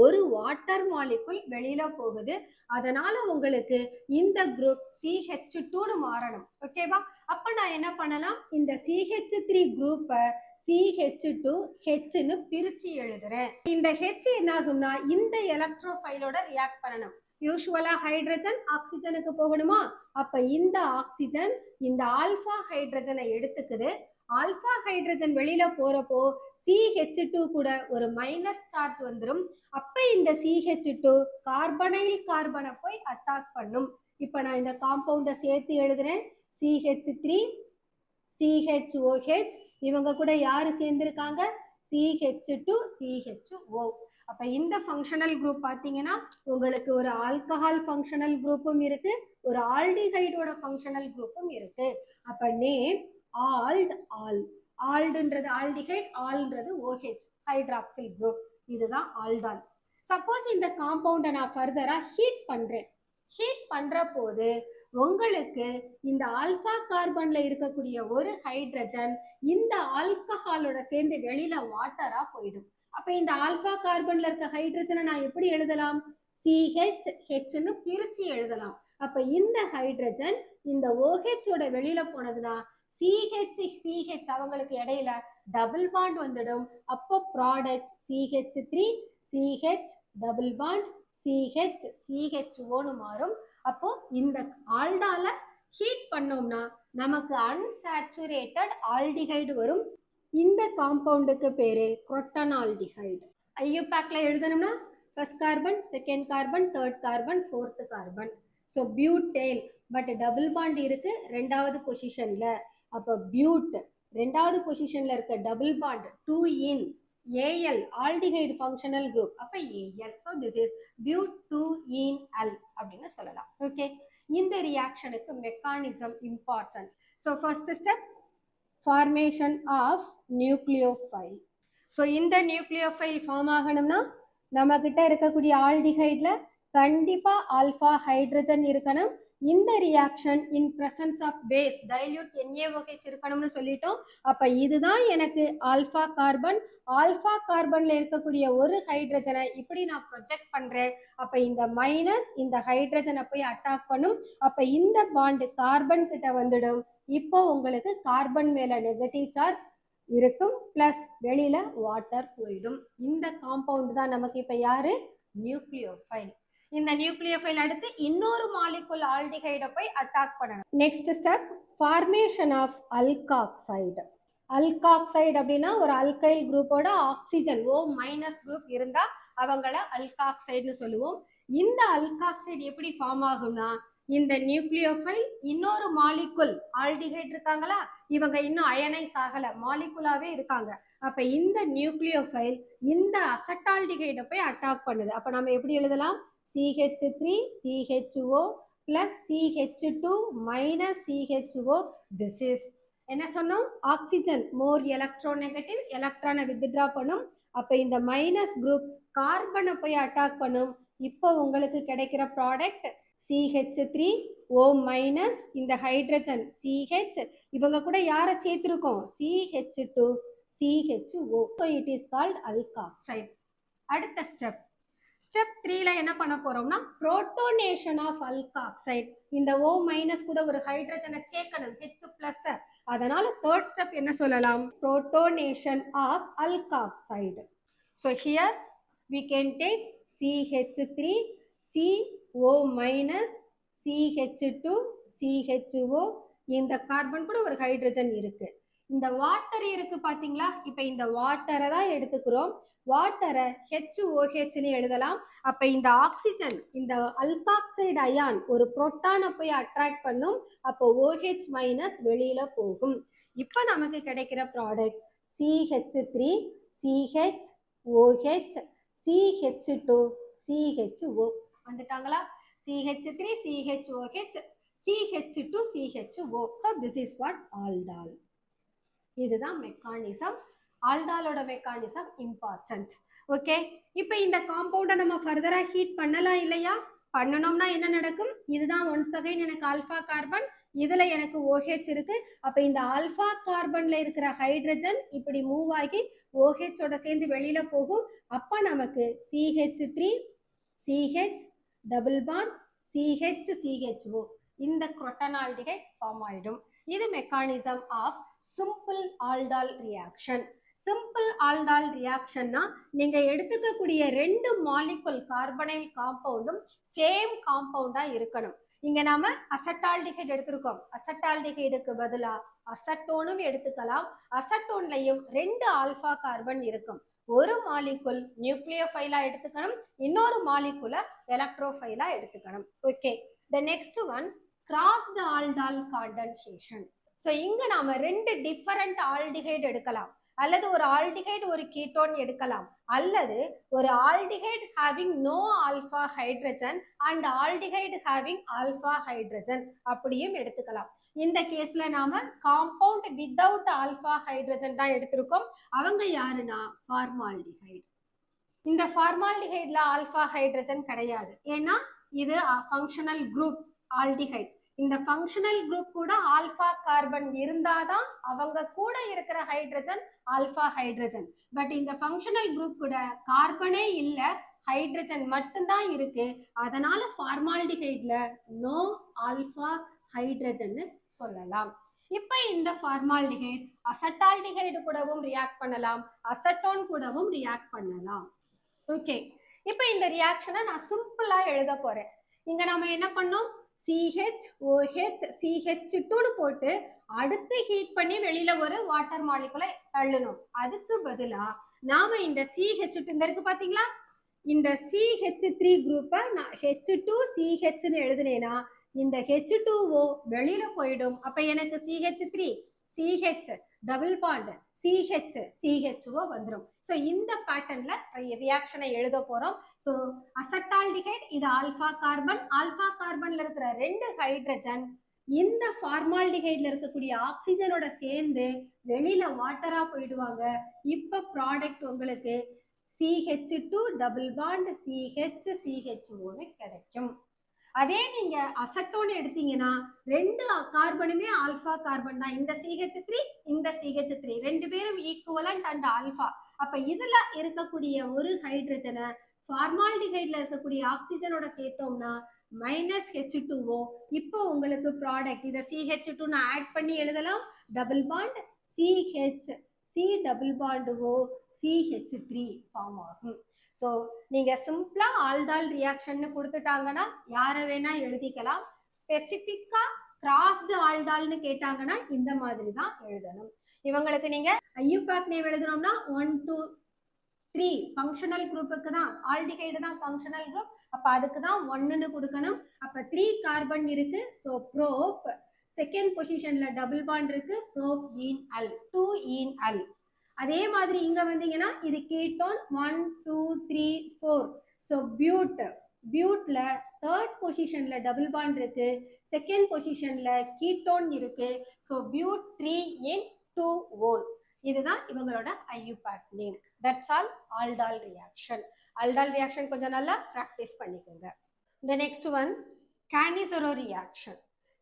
ஒரு வாட்டர் மாலிகுல் வெளியில போகுது. அதனால உங்களுக்கு இந்த குரூப் CH2ன்னு மாறணும். ஓகேவா? அப்ப நான் என்ன பண்ணலாம், இந்த CH3 குரூப்பை CH2Hன்னு பிரிச்சு எழுதுறேன். இந்த H என்ன ஆகும்னா இந்த எலக்ட்ரோஃபைலோட ரியாக்ட் பண்ணணும். யூசுவலா ஹைட்ரஜன் ஆக்சிஜனுக்கு போகணுமா, அப்ப இந்த ஆக்சிஜன் இந்த ஆல்பா ஹைட்ரஜனை எடுத்துக்குது. ஆல்பா ஹைட்ரஜன் வெளியில போறப்போ CH2 கூட ஒரு மைனஸ் சார்ஜ் வந்துடும். அப்ப இந்த CH2 கார்பனைல் கார்பனை போய் அட்டாக் பண்ணும். இப்ப நான் இந்த காம்பவுண்ட சேர்த்து எழுதுறேன். CH3 CHOH இவங்க கூட யாரு சேர்ந்திருக்காங்க? CH2 CHO. அப்ப இந்த ஃபங்க்ஷனல் குரூப் பாத்தீங்கன்னா உங்களுக்கு ஒரு ஆல்கஹால் ஃபங்க்ஷனல் குரூப்பும் இருக்கு, ஒரு ஆல்டிஹைடோட ஃபங்க்ஷனல் குரூப்பும் இருக்கு. அப்ப நேம் ஆல்ட் ஆல். ஆல்டுன்றது ஆல்டிஹைட், ஆல்ன்றது OH ஹைட்ராக்சில் குரூப். இதுதான் ஆல்டால். சப்போஸ் இந்த காம்பவுண்டை நான் ஃபர்தரா ஹீட் பண்றேன். ஹீட் பண்ற போது உங்களுக்கு இந்த ஆல்பா கார்பன்ல இருக்கக்கூடிய ஒரு ஹைட்ரஜன் இந்த ஆல்கஹாலோட சேர்ந்து வெளியில வாட்டரா போயிடும். அப்ப இந்த ஆல்பா கார்பன்ல இருக்க ஹைட்ரஜனை நான் எப்படி எழுதலாம்? CHHன்னு பிரிச்சு எழுதலாம். அப்ப இந்த ஹைட்ரஜன் இந்த OH ஓட வெளியில போனதுன்னா CH அவங்களுக்கு இடையில டபுள் பாண்ட் வந்துடும். அப்போ product CH3 CH double bond CH CHOன்னு மாறும். அப்போ இந்த ஆல்டால ஹீட் பண்ணோம்னா நமக்கு அன்சாச்சுரேட்டட் ஆல்டிஹைடு வரும். இந்த காம்பவுண்டுக்கு பேரு குரோட்டனால்டிஹைடு. ஐயூபேக்ல எழுதணும்னா first carbon, second carbon, third carbon, fourth carbon. So butane, but double bond இருக்கு ரெண்டாவது பொசிஷன்ல. அப்போ பியூட் ரெண்டாவது பொசிஷன்ல இருக்க double bond 2 en AL aldehyde functional group. அப்ப AL. So this is but 2 en L அப்படின்னு சொல்லலாம். ஓகே, இந்த ரியாக்ஷனுக்கு mechanism important. So first step formation of nucleophile. So இந்த நியூக்ளியோஃபைல் ஃபார்ம் ஆகணும்னா நம்ம கிட்ட இருக்கக்கூடிய ஆல்டிஹைட்ல கண்டிப்பா ஆல்பா ஹைட்ரஜன் இருக்கணும். இந்த reaction in presence of base dilute NaOH இருக்கணும்னு சொல்லிட்டோம். அப்ப இதுதான் எனக்கு ஆல்பா கார்பன். ஆல்பா கார்பன்ல இருக்கக்கூடிய ஒரு ஹைட்ரஜனை இப்படி நான் ப்ரொஜெக்ட் பண்றேன். அப்ப இந்த மைனஸ் இந்த ஹைட்ரஜனை போய் அட்டாக் பண்ணும். அப்ப இந்த பாண்ட் கார்பன் கிட்ட வந்துடும். இப்போ உங்களுக்கு கார்பன் மேல நெகட்டிவ் சார்ஜ் இருக்கும், பிளஸ் வெளியில வாட்டர் போயிடும். இந்த காம்பவுண்ட் தான் நமக்கு இப்ப யாரு? நியூக்ளியோஃபைல். இந்த நியூக்ளியோஃபைல் அடுத்து இன்னொரு மாலிகுல் ஆல்டிஹைடை போய் அட்டாக் பண்ணணும். Next step formation of alkoxide. Alkoxide அப்படின்னா ஒரு அல்கைல் குரூப்போட ஆக்சிஜன் O- குரூப் இருந்தா அவங்கள அல்காக்சைடுன்னு சொல்லுவோம். இந்த அல்காக்சைடு எப்படி ஃபார்ம் ஆகும்னா இந்த நியூக்ளியோஃபைல் இன்னொரு மாலிகுல் ஆல்டிஹைட் இருக்காங்களா, இவங்க இன்னும் அயனைஸ் ஆகல, மாலிகுலாவே இருக்காங்க. அப்ப இந்த நியூக்ளியோஃபைல் இந்த அசட்டால்டிஹைடை போய் அட்டாக் பண்ணுது. அப்ப நம்ம எப்படி எழுதலாம்? CH3 CHO plus CH2 minus CHO. This is என்ன சொன்னோம்? ஆக்சிஜன் மோர் எலக்ட்ரோநெகட்டிவ், எலக்ட்ரானை வித்ட்ரா பண்ணும். அப்ப இந்த மைனஸ் குரூப் கார்பனை போய் அட்டாக் பண்ணும். இப்போ உங்களுக்கு கிடைக்கிற ப்ராடக்ட் CH3 O மைனஸ், இந்த ஹைட்ரஜன் CH, இவங்க கூட யாரை சேர்த்திருக்கோம்? CH2 CHO. So it is called alkoxide. அடுத்த ஸ்டெப் ஸ்டெப் 3ல என்ன பண்ண போறோம்னா புரோட்டோனேஷன் ஆஃப் அல்காக்சைடு. இந்த O மைனஸ் கூட ஒரு ஹைட்ரஜனை சேர்க்கணும், H+. அதனால தேர்ட் ஸ்டெப் என்ன சொல்லலாம்? Protonation of alkoxide. So here we can take CH3 CO minus CH2 CHO. இந்த கார்பன் கூட ஒரு ஹைட்ரஜன் இருக்கு. இந்த வாட்டர் இருக்கு பாத்தீங்களா? இப்ப இந்த வாட்டரை தான் எடுத்துக்கிறோம். வாட்டரை HOHன்னு எழுதலாம். அப்ப இந்த ஆக்சிஜன் இந்த அல்காக்சைடு அயான் ஒரு புரோட்டானை போய் அட்ராக்ட் பண்ணும். அப்போ OH மைனஸ் வெளியில போகும். இப்ப நமக்கு கிடைக்கிற product CH3 CHOH CH2 CHO. வந்துட்டாங்களா? CH3 CHOH CH2 CHO. So this is what aldol. இதுதான் மெக்கானிசம். ஆல்டாலோட மெக்கானிசம் இம்பார்ட்டன்ட். ஓகே, இப்போ இந்த காம்பவுண்டை நம்ம ஃபர்தரா ஹீட் பண்ணலாம் இல்லையா? பண்ணணும்னா என்ன நடக்கும்? இதுதான் ஒன்ஸ் அகைன் எனக்கு ஆல்பா கார்பன், இதுல எனக்கு OH இருக்கு. அப்ப இந்த ஆல்பா கார்பன்ல இருக்கிற ஹைட்ரஜன் இப்படி மூவ் ஆகி OH ஓட சேர்ந்து வெளியில போகும். அப்ப நமக்கு CH3 CH double bond CH CHO இந்த குரோட்டனால்டிஹைட் ஃபார்ம் ஆயிடும். இது mechanism of simple aldol reaction. Simple aldol ரியாக்ஷன்னா நீங்க எடுத்துக்கக்கூடிய ரெண்டு மாலிகுல் கார்பனைல் காம்பவுண்டும் சேம் காம்பவுண்டா இருக்கணும். இங்க நாம அசட்டால்டிஹைட் எடுத்திருக்கோம். அசட்டால்டிஹைடுக்கு பதிலா அசட்டோனும் எடுத்துக்கலாம். அசட்டோன்லயும் ரெண்டு ஆல்பா கார்பன் இருக்கும். ஒரு மாலிகுல் நியூக்ளியோஃபைலா எடுத்துக்கணும், இன்னொரு மாலிகுல எலக்ட்ரோஃபைலா எடுத்துக்கணும். Okay, the next one crossed aldol condensation. So இங்க நாம ரெண்டு டிஃபரண்ட் ஆல்டிஹைட் எடுக்கலாம், அல்லது ஒரு ஆல்டிஹைட் ஒரு கீட்டோன் எடுக்கலாம், அல்லது ஒரு aldehyde having no alpha hydrogen and aldehyde having alpha hydrogen அப்படியும் எடுத்துக்கலாம். இந்த கேஸ்ல நாம காம்பவுண்ட் வித்தவுட் ஆல்பா ஹைட்ரஜன் தான் எடுத்திருக்கோம். அவங்க யாருன்னா ஃபார்மால்டிஹைட். இந்த ஃபார்மால்டிஹைட்ல ஆல்பா ஹைட்ரஜன் கிடையாது, ஏன்னா இது ஃபங்க்ஷனல் குரூப் ஆல்டிஹைட். இந்த ஃபங்க்ஷனல் குரூப் கூட ஆல்பா கார்பன் இருந்தாதான் அவங்க கூட இருக்கிற ஹைட்ரஜன் ஆல்பா ஹைட்ரஜன். பட் இந்த ஃபங்க்ஷனல் குரூப் கூட கார்பனே இல்ல, ஹைட்ரஜன் மட்டும்தான் இருக்கு. அதனால ஃபார்மால்டிஹைட்ல நோ ஆல்பா ஹைட்ரஜன் சொல்லலாம். இப்ப இந்த ஃபார்மால்டிஹைட் அசட்டால்டிஹைடு கூடவும் ரியாக்ட் பண்ணலாம், அசட்டோன் கூடவும் ரியாக்ட் பண்ணலாம். ஓகே, இப்போ இந்த ரியாக்ஷனை நான் சிம்பிளா எழுத போறேன். இங்க நம்ம என்ன பண்ணோம், CHOH CH2னு போட்டு அடுத்து ஹீட் பண்ணி வெளியில ஒரு வாட்டர் மாலிகுலை தள்ளணும். அதுக்கு பதிலா நாம இந்த CH2 இந்த இருக்கு பாத்தீங்களா, இந்த CH3 குரூப்பை நான் H2CHன்னு எழுதுனேன்னா இந்த H2O வெளியில போயிடும். அப்ப எனக்கு CH3 CH double bond CH CHO வந்துடும். ஸோ இந்த பேட்டர்ன்ல ரியாக்ஷனை எழுத போறோம். ஸோ அசட்டால்டிஹைட் இது ஆல்பா கார்பன், ஆல்பா கார்பன்ல இருக்கிற ரெண்டு ஹைட்ரஜன் இந்த ஃபார்மால்டிஹைட்ல இருக்கக்கூடிய ஆக்சிஜனோட சேர்ந்து வெளியில வாட்டரா போயிடுவாங்க. இப்ப ப்ராடக்ட் உங்களுக்கு CH2 டபுள் பாண்ட் CH CHOன்னு கிடைக்கும். அதே நீங்க அசட்டோன் எடுத்தீங்கன்னா ரெண்டு கார்பனுமே ஆல்பா கார்பன் தான், இந்த CH3 இந்த CH3 ரெண்டு பேரும் ஈக்குவலண்ட் அண்ட் ஆல்பா. அப்ப இதுல இருக்கக்கூடிய ஒரு ஹைட்ரஜனை ஃபார்மால்டிஹைட்ல இருக்கக்கூடிய ஆக்சிஜனோட சேர்த்தோம்னா -H2O. இப்போ உங்களுக்கு ப்ராடக்ட் இதை CH2 நான் ஆட் பண்ணி எழுதலாம், double bond CH C double bond O CH3 form ஆகும். ஸோ நீங்க சிம்பிளா ஆல்டால் ரியாக்ஷன் கொடுத்துட்டாங்கன்னா யாரை வேணா எழுதிக்கலாம். ஸ்பெசிபிக்கா கிராஸ்டு ஆல்டால்னு கேட்டாங்கன்னா இந்த மாதிரி தான் எழுதணும். இவங்களுக்கு நீங்க ஐயூபாக் நேம் எழுதணும்னா 1 2 3 ஃபங்க்ஷனல் குரூப்புக்கு தான், ஆல்டிஹைடு தான் ஃபங்க்ஷனல் குரூப், அப்ப அதுக்கு தான் 1ன்னு கொடுக்கணும். அப்ப 3 கார்பன் இருக்கு, ஸோ ப்ரோப். செகண்ட் பொசிஷன்ல டபுள் பாண்ட் இருக்கு, prop ene al 2 ene al. அதே மாதிரி இங்க வந்தீங்கன்னா இது கீட்டோன் 1 2 3 4. ஸோ பியூட்ல தேர்ட் பொசிஷன்ல டபுள் பாண்ட் இருக்கு, செகண்ட் பொசிஷன்ல கீட்டோன் இருக்கு. So but 3 ene 2 one. இதுதான் இவங்களோட IUPAC name. That's all aldol reaction. Aldol reaction கொஞ்சம் நல்லா ப்ராக்டிஸ் பண்ணிக்கோங்க. The next one Cannizzaro reaction.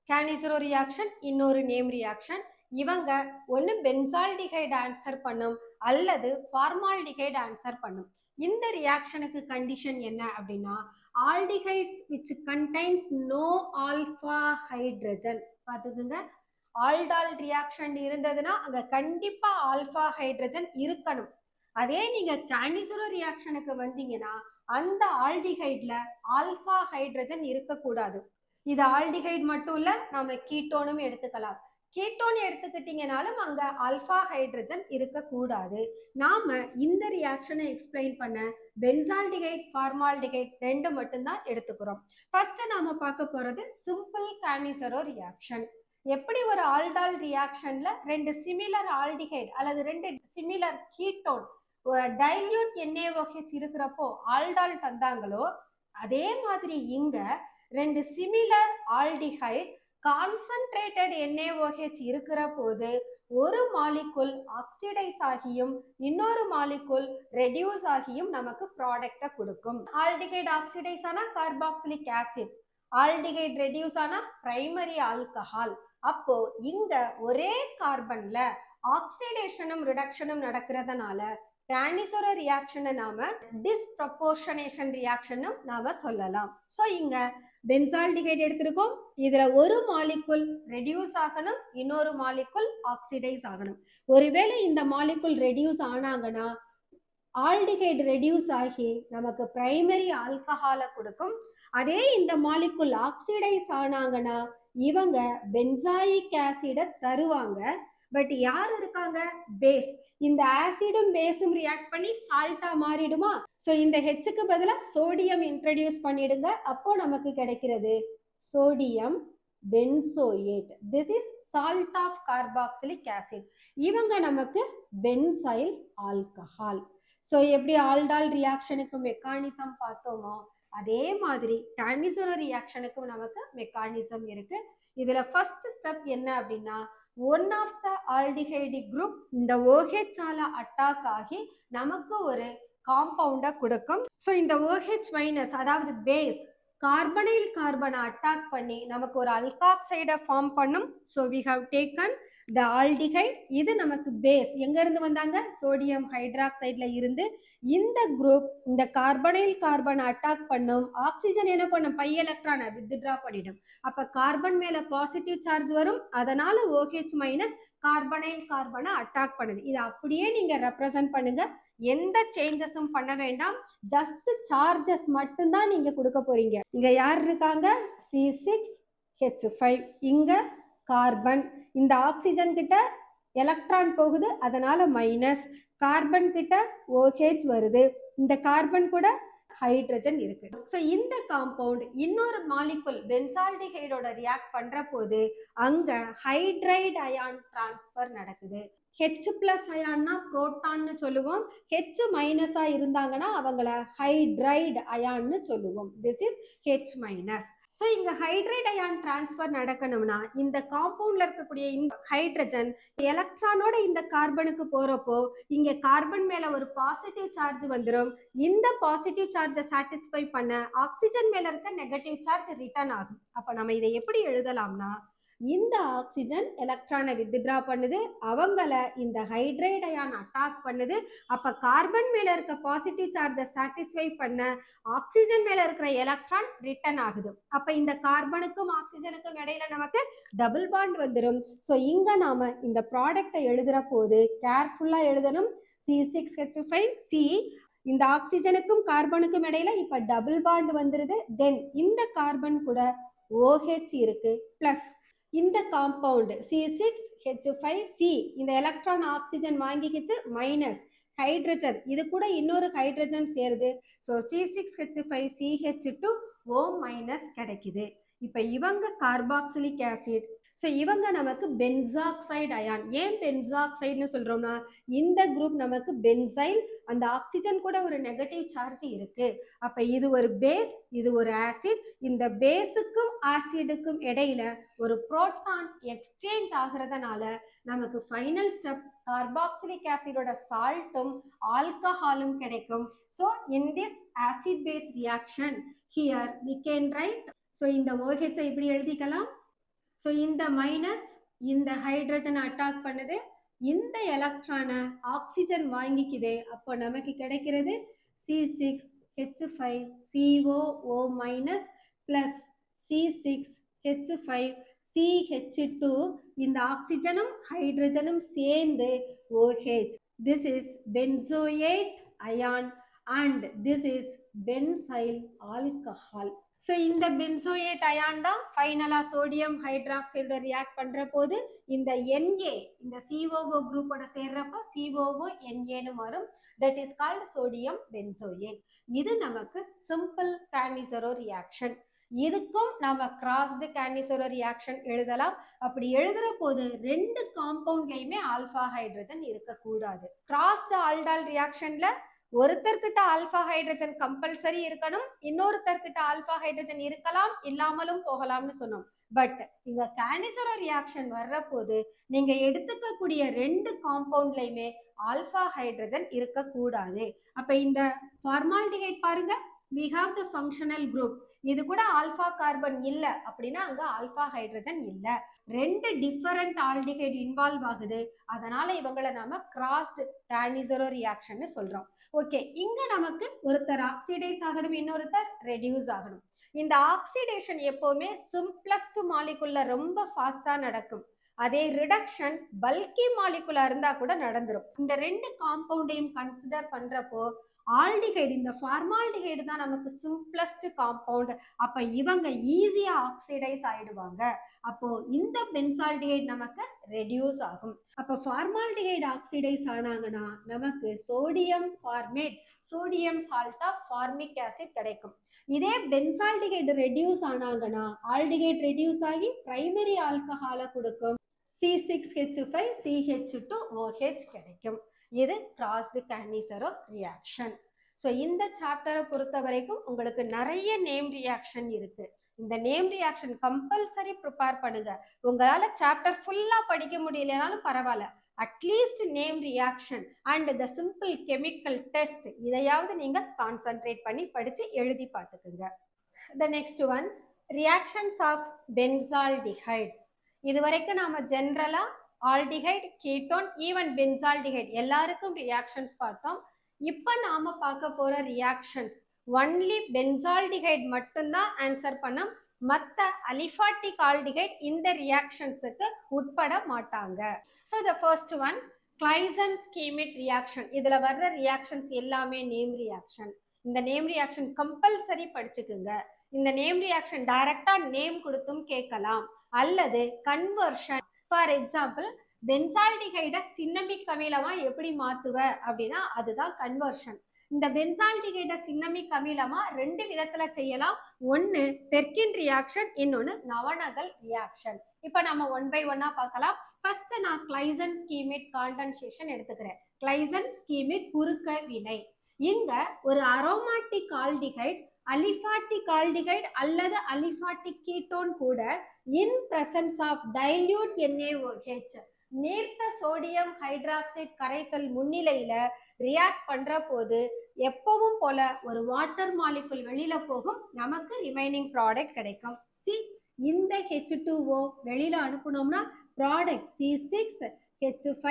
Cannizzaro reaction இன்னொரு நேம் ரியாக்ஷன். இவங்க ஒன்று பென்சால்டிஹைடு ஆன்சர் பண்ணும் அல்லது ஃபார்மால்டிஹைடு ஆன்சர் பண்ணும். இந்த ரியாக்ஷனுக்கு கண்டிஷன் என்ன அப்படின்னா aldehydes which contains no alpha hydrogen. பார்த்துக்குங்க, ஆல்டால் ரியாக்ஷன் இருந்ததுன்னா அங்க கண்டிப்பா ஆல்பா ஹைட்ரஜன் இருக்கணும். அதே நீங்க கானிசரோ ரியாக்ஷனுக்கு வந்தீங்கன்னா அந்த ஆல்டிஹைட்ல ஆல்பா ஹைட்ரஜன் இருக்கக்கூடாது. இது ஆல்டிஹைட் மட்டும் இல்ல, நாம கீட்டோனும் எடுத்துக்கலாம். கீட்டோன் எடுத்துக்கிட்டீங்கனாலும் அங்க ஆல்பா ஹைட்ரஜன் இருக்கக்கூடாது. நாம இந்த ரியாக்ஷனை எக்ஸ்பிளைன் பண்ண பென்சால்டிஹைட் ஃபார்மால்டிஹைட் ரெண்டு மட்டும்தான் எடுத்துக்கிறோம். ஃபர்ஸ்ட் நாம பார்க்க போறது சிம்பிள் கானிசரோ ரியாக்ஷன். எப்படி ஒரு ஆல்டால் ரியாக்ஷன்ல ரெண்டு சிமிலர் ஆல்டிஹைட் அல்லது ரெண்டு சிமிலர் கீட்டோன் டைல்யூட் NaOH இருக்கிறப்போ ஆல்டால் தந்தாங்களோ அதே மாதிரி இங்க ரெண்டு சிமிலர் ஆல்டிஹைட் கான்சன்ட்ரேட்டட் NaOH இருக்கிற போது ஒரு மாலிகுல் ஆக்சிடைஸ் ஆகியும் இன்னொரு மாலிகுல் ரெடியூஸ் ஆகியும் நமக்கு ப்ராடக்டை கொடுக்கும். ஆல்டிஹைட் ஆக்சிடைஸ் ஆனா கார்பாக்சிலிக் ஆசிட், ஆல்டிஹைட் ரெடியூஸ் ஆனா பிரைமரி ஆல்கஹால். அப்போ இங்க ஒரே கார்பன்ல ஆக்சிடேஷனும் ரிடக்ஷனும் நடக்கிறதுனால கானிசரோ ரியாக்ஷனை நாம டிஸ்ப்ரப்போர்ஷனேஷன் ரியாக்ஷனும் நாம சொல்லலாம். ஸோ இங்க பென்சால்டிஹைட் எடுத்திருக்கோம், இதுல ஒரு மாலிகுல் ரெடியூஸ் ஆகணும், இன்னொரு மாலிகுல் ஆக்சிடைஸ் ஆகணும். ஒருவேளை இந்த மாலிகுல் ரெடியூஸ் ஆனாங்கன்னா ஆல்டிஹைட் ரெடியூஸ் ஆகி நமக்கு பிரைமரி ஆல்கஹாலை கொடுக்கும். அதே இந்த மாலிகுல் ஆக்சிடைஸ் ஆனாங்கன்னா இவங்க பென்சாயிக் ஆசிடை தருவாங்க. பட் யார் இருக்காங்க, பேஸ். இந்த ஆசிடும் பேஸும் ரியாக்ட் பண்ணி சால்ட்டா மாறிடுமா? ஸோ இந்த ஹெச்சுக்கு பதிலாக சோடியம் இன்ட்ரடியூஸ் பண்ணிடுங்க. அப்போ நமக்கு கிடைக்கிறது sodium benzoate. This is salt of carboxylic acid. இவங்க நமக்கு பென்சைல் ஆல்கஹால். ஸோ எப்படி ஆல்டால் ரியாக்ஷனுக்கு மெக்கானிசம் பார்த்தோமோ அதே மாதிரி டானிசோலர் ரியாக்ஷனுக்கும் நமக்கு மெக்கானிசம் இருக்கு. இதுல ஃபர்ஸ்ட் ஸ்டெப் என்ன அப்படின்னா, one of the aldehyde group இந்த OH ஆல அட்டாக் ஆகி நமக்கு ஒரு காம்பவுண்டை கொடுக்கும். ஸோ இந்த OH மைனஸ் அதாவது பேஸ் கார்பனைல் கார்பனை அட்டாக் பண்ணி நமக்கு ஒரு அல்காக்சைடை ஃபார்ம் பண்ணும். So we have taken the aldehyde. இது நமக்கு பேஸ் எங்க இருந்து வந்தாங்க, சோடியம் ஹைட்ராக்சைட்ல இருந்து. இந்த குரூப் இந்த கார்பனைல் கார்பனை அட்டாக் பண்ணும், ஆக்சிஜன் என்ன பண்ணும், பை எலக்ட்ரானை வித்ட்ரா பண்ணிடும். அப்ப கார்பன் மேல பாசிட்டிவ் சார்ஜ் வரும், அதனால OH மைனஸ் கார்பனைல் கார்பனை அட்டாக் பண்ணுது. இது அப்படியே நீங்க ரெப்ரசன்ட் பண்ணுங்க, எந்த சேஞ்சஸும் பண்ண வேண்டாம், ஜஸ்ட் சார்ஜஸ் மட்டும்தான் நீங்க கொடுக்க போறீங்க. இங்க யார் இருக்காங்க, C6H5, இங்க கார்பன், இந்த ஆக்சிஜன் கிட்ட எலக்ட்ரான் போகுது அதனால மைனஸ், கார்பன் கிட்ட OH வருது, இந்த கார்பன் கூட ஹைட்ரஜன் இருக்கு. ஸோ இந்த காம்பவுண்ட் இன்னொரு மாலிகுல் பென்சால்டிஹைடோட ரியாக்ட் பண்ற போது அங்க ஹைட்ரைடு அயான் டிரான்ஸ்ஃபர் நடக்குது. H பிளஸ் அயான்னா புரோட்டான்னு சொல்லுவோம், H மைனஸா இருந்தாங்கன்னா அவங்கள ஹைட்ரைடு அயான்னு சொல்லுவோம். This is H minus. So இங்க ஹைட்ரைடு அயான் டிரான்ஸ்ஃபர் நடக்கணும்னா இந்த காம்பவுண்ட்ல இருக்கக்கூடிய இந்த ஹைட்ரஜன் எலக்ட்ரானோட இந்த கார்பனுக்கு போறப்போ இங்க கார்பன் மேல ஒரு பாசிட்டிவ் சார்ஜ் வந்துடும். இந்த பாசிட்டிவ் சார்ஜை சாட்டிஸ்ஃபை பண்ண ஆக்சிஜன் மேல இருக்க நெகட்டிவ் சார்ஜ் ரிட்டர்ன் ஆகும். அப்ப நம்ம இதை எப்படி எழுதலாம்னா, இந்த ஆக்சிஜன் எலக்ட்ரானை வித்ட்ரா பண்ணுது, அவங்கள இந்த ஹைட்ரைடு அயான் அட்டாக் பண்ணுது. அப்ப கார்பன் மேல இருக்க பாசிட்டிவ் சார்ஜை சாட்டிஸ்ஃபை பண்ண ஆக்சிஜன் மேல இருக்கிற எலக்ட்ரான் ரிட்டர்ன் ஆகுது. அப்ப இந்த கார்பனுக்கும் ஆக்சிஜனுக்கும் இடையில நமக்கு டபுள் பாண்ட் வந்துடும். ஸோ இங்க நாம இந்த ப்ராடக்டை எழுதுற போது கேர்ஃபுல்லா எழுதணும். C6H5C, இந்த ஆக்சிஜனுக்கும் கார்பனுக்கும் இடையில இப்ப டபுள் பாண்ட் வந்துருது. தென் இந்த கார்பன் கூட OH இருக்கு, பிளஸ் இந்த காம்பவுண்ட் C6H5C, இந்த எலக்ட்ரான் ஆக்சிஜன் வாங்கிக்கிச்சு, மைனஸ் ஹைட்ரஜன், இது கூட இன்னொரு ஹைட்ரஜன் சேருது. ஸோ C6H5CH2O மைனஸ் கிடைக்குது. இப்போ இவங்க கார்பாக்சிலிக் ஆசிட். ஸோ இவங்க நமக்கு பென்சாக்சைடு அயான். ஏன் பென்சாக்சைடுன்னு சொல்றோம்னா இந்த குரூப் நமக்கு பென்சைல், அந்த ஆக்சிஜன் கூட ஒரு நெகட்டிவ் சார்ஜ் இருக்கு. அப்ப இது ஒரு பேஸ், இது ஒரு ஆசிட். இந்த பேஸுக்கும் ஆசிடுக்கும் இடையில ஒரு புரோட்டான் எக்ஸ்சேஞ்ச் ஆகிறதுனால நமக்கு ஃபைனல் ஸ்டெப் கார்பாக்சிலிக் ஆசிடோட சால்ட்டும் ஆல்கஹாலும் கிடைக்கும். So in this acid base reaction here we can write. So இந்த OH இப்படி எழுதிக்கலாம். ஸோ இந்த மைனஸ் இந்த ஹைட்ரஜன் அட்டாக் பண்ணுது, இந்த எலக்ட்ரானை ஆக்சிஜன் வாங்கிக்குது. அப்போ நமக்கு கிடைக்கிறது C6H5COO மைனஸ் பிளஸ் C6H5CH2, இந்த ஆக்சிஜனும் ஹைட்ரஜனும் சேர்ந்து OH. This is benzoate ion and this is benzyl alcohol. So இந்த பென்சோயேட் அயான் தான் ஃபைனலா சோடியம் ஹைட்ராக்சைடு ரியாக்ட் பண்ற போது இந்த Na, இந்த COO குரூப்போட சேர்றப்போ COO Naன்னு வரும். That is called sodium benzoate. இது நமக்கு சிம்பிள் கானிசரோ ரியாக்ஷன். இதுக்கும் நாம கிராஸ்டு கானிசரோ ரியாக்ஷன் எழுதலாம். அப்படி எழுதுற போது ரெண்டு காம்பவுண்ட்லயுமே ஆல்பா ஹைட்ரஜன் இருக்கக்கூடாது. கிராஸ்டு ஆல்டால் ரியாக்ஷன்ல ஒருத்தர்கிட்ட ஆல்பா ஹைட்ரஜன் கம்பல்சரி இருக்கணும், இன்னொருத்தர்கிட்ட ஆல்பா ஹைட்ரஜன் இருக்கலாம், இல்லாமலும் போகலாம்னு சொன்னோம். பட் இங்க கானிசரோ ரியாக்ஷன் வர்ற போது நீங்க எடுத்துக்கக்கூடிய ரெண்டு காம்பவுண்ட்லயுமே ஆல்பா ஹைட்ரஜன் இருக்கக்கூடாது. அப்ப இந்த ஃபார்மால்டிஹைட் பாருங்க, we have the functional group. இது கூட ஆல்பா கார்பன் இல்ல அப்படின்னா அங்க ஆல்பா ஹைட்ரஜன் இல்ல. ரெண்டு டிஃபரண்ட் ஆல்டிஹைட் இன்வால்வ் ஆகுது, அதனால இவங்களை நாம கிராஸ்டு டானிசரோ ரியாக்ஷன் சொல்றோம். ஓகே, இங்க நமக்கு ஒருத்தர் ஆக்சிடைஸ் ஆகணும், இன்னொருத்தர் ரெடியூஸ் ஆகணும். இந்த ஆக்சிடேஷன் எப்பவுமே சிம்பிளஸ்ட் மாலிகுல்ல ரொம்ப ஃபாஸ்டா நடக்கும். அதே ரிடக்ஷன் பல்கி மாலிகுலா இருந்தா கூட நடந்துரும். இந்த ரெண்டு காம்பவுண்டையும் கன்சிடர் பண்றப்போ ஆல்டிஹைடு, இந்த ஃபார்மால்டிஹைடு தான் நமக்கு சிம்பிளஸ்ட் காம்பவுண்ட். அப்ப இவங்க ஈஸியா ஆக்சிடைஸ் ஆயிடுவாங்க. அப்போ இந்த பென்சால்டிஹைடு நமக்கு ரெடியூஸ் ஆகும். அப்ப ஃபார்மால்டிஹைடு ஆக்சிடைஸ் ஆனாங்கன்னா நமக்கு sodium formate, sodium salt of formic acid கிடைக்கும். இதே பென்சால்டிஹைடு ரெடியூஸ் ஆனாங்கன்னா ஆல்டிஹைடு ரெடியூஸ் ஆகி பிரைமரி ஆல்கஹாலை கொடுக்கும், C6H5CH2OH கிடைக்கும். இது கிராஸ்டு கான்னிசரோ ரியாக்ஷன். ஸோ இந்த சாப்டரை பொறுத்த வரைக்கும் உங்களுக்கு நிறைய நேம் ரியாக்ஷன் இருக்கு. இந்த நேம் ரியாக்ஷன் கம்பல்சரி ப்ரிப்பேர் பண்ணுங்க. உங்களால சாப்டர் ஃபுல்லா படிக்க முடியலனாலும் பரவாயில்ல, at least name reaction and the simple chemical test இதையாவது நீங்க கான்சென்ட்ரேட் பண்ணி படிச்சு எழுதி பார்த்துக்குங்க. The next one, reactions of benzaldehyde. இது வரைக்கும் நாம ஜென்ரலா ஆல்டிஹைடு, கீட்டோன், ஈவன் பென்சால்டிஹைடு எல்லாருக்கும் ரியாக்ஷன்ஸ் பார்த்தோம். இப்போ நாம பார்க்க போற ரியாக்ஷன்ஸ் ஒன்லி பென்சால்டிஹைடு மட்டும்தான் ஆன்சர் பண்ணோம். மற்ற அலிஃபாட்டிக் ஆல்டிஹைடு இந்த ரியாக்ஷன்ஸுக்கு உட்பட மாட்டாங்க. So the first one, Claisen Schmidt reaction. இதுல வர்ற ரியாக்ஷன்ஸ் எல்லாமே நேம் ரியாக்ஷன். இந்த நேம் ரியாக்ஷன் கம்பல்சரி படிச்சுக்குங்க. இந்த நேம் ரியாக்ஷன் டைரக்டா நேம் கொடுத்தும் கேட்கலாம், அல்லது கன்வர்ஷன். ஃபார் எக்ஸாம்பிள், பென்சால்டிஹைட சின்னமிக் அமிலமா எப்படி மாத்துவ அப்படின்னா அதுதான் கன்வர்ஷன். இந்த பென்சால்டிஹைட சின்னமிக் அமிலமா ரெண்டு விதத்துல செய்யலாம். ஒன்னு பெர்கின் ரியாக்ஷன், இன்னொன்னு நவநகல் ரியாக்ஷன். இப்ப நம்ம ஒன் பை ஒன்னா பார்க்கலாம். ஃபர்ஸ்ட் நான் கிளைசன் ஸ்கீமிட் காண்டன்சேஷன் எடுத்துக்கிறேன். கிளைசன் ஸ்கீமிட் குறுக்க வினை. இங்க ஒரு அரோமாட்டிக் ஆல்டிஹைட் அலிஃபாட்டிக் ஆல்டிஹைடு அல்லது அலிஃபாட்டிக் கீட்டோன் கூட in presence of dilute NaOH, நேர்த்த சோடியம் ஹைட்ராக்சைடு கரைசல் முன்னிலையில ரியாக்ட் பண்ற போது எப்பவும் போல ஒரு வாட்டர் மாலிகுல் வெளியில போகும், நமக்கு ரிமைனிங் ப்ராடக்ட் கிடைக்கும். சி, இந்த H2O வெளியில அனுப்பணும்னா ப்ராடக்ட் C6H5,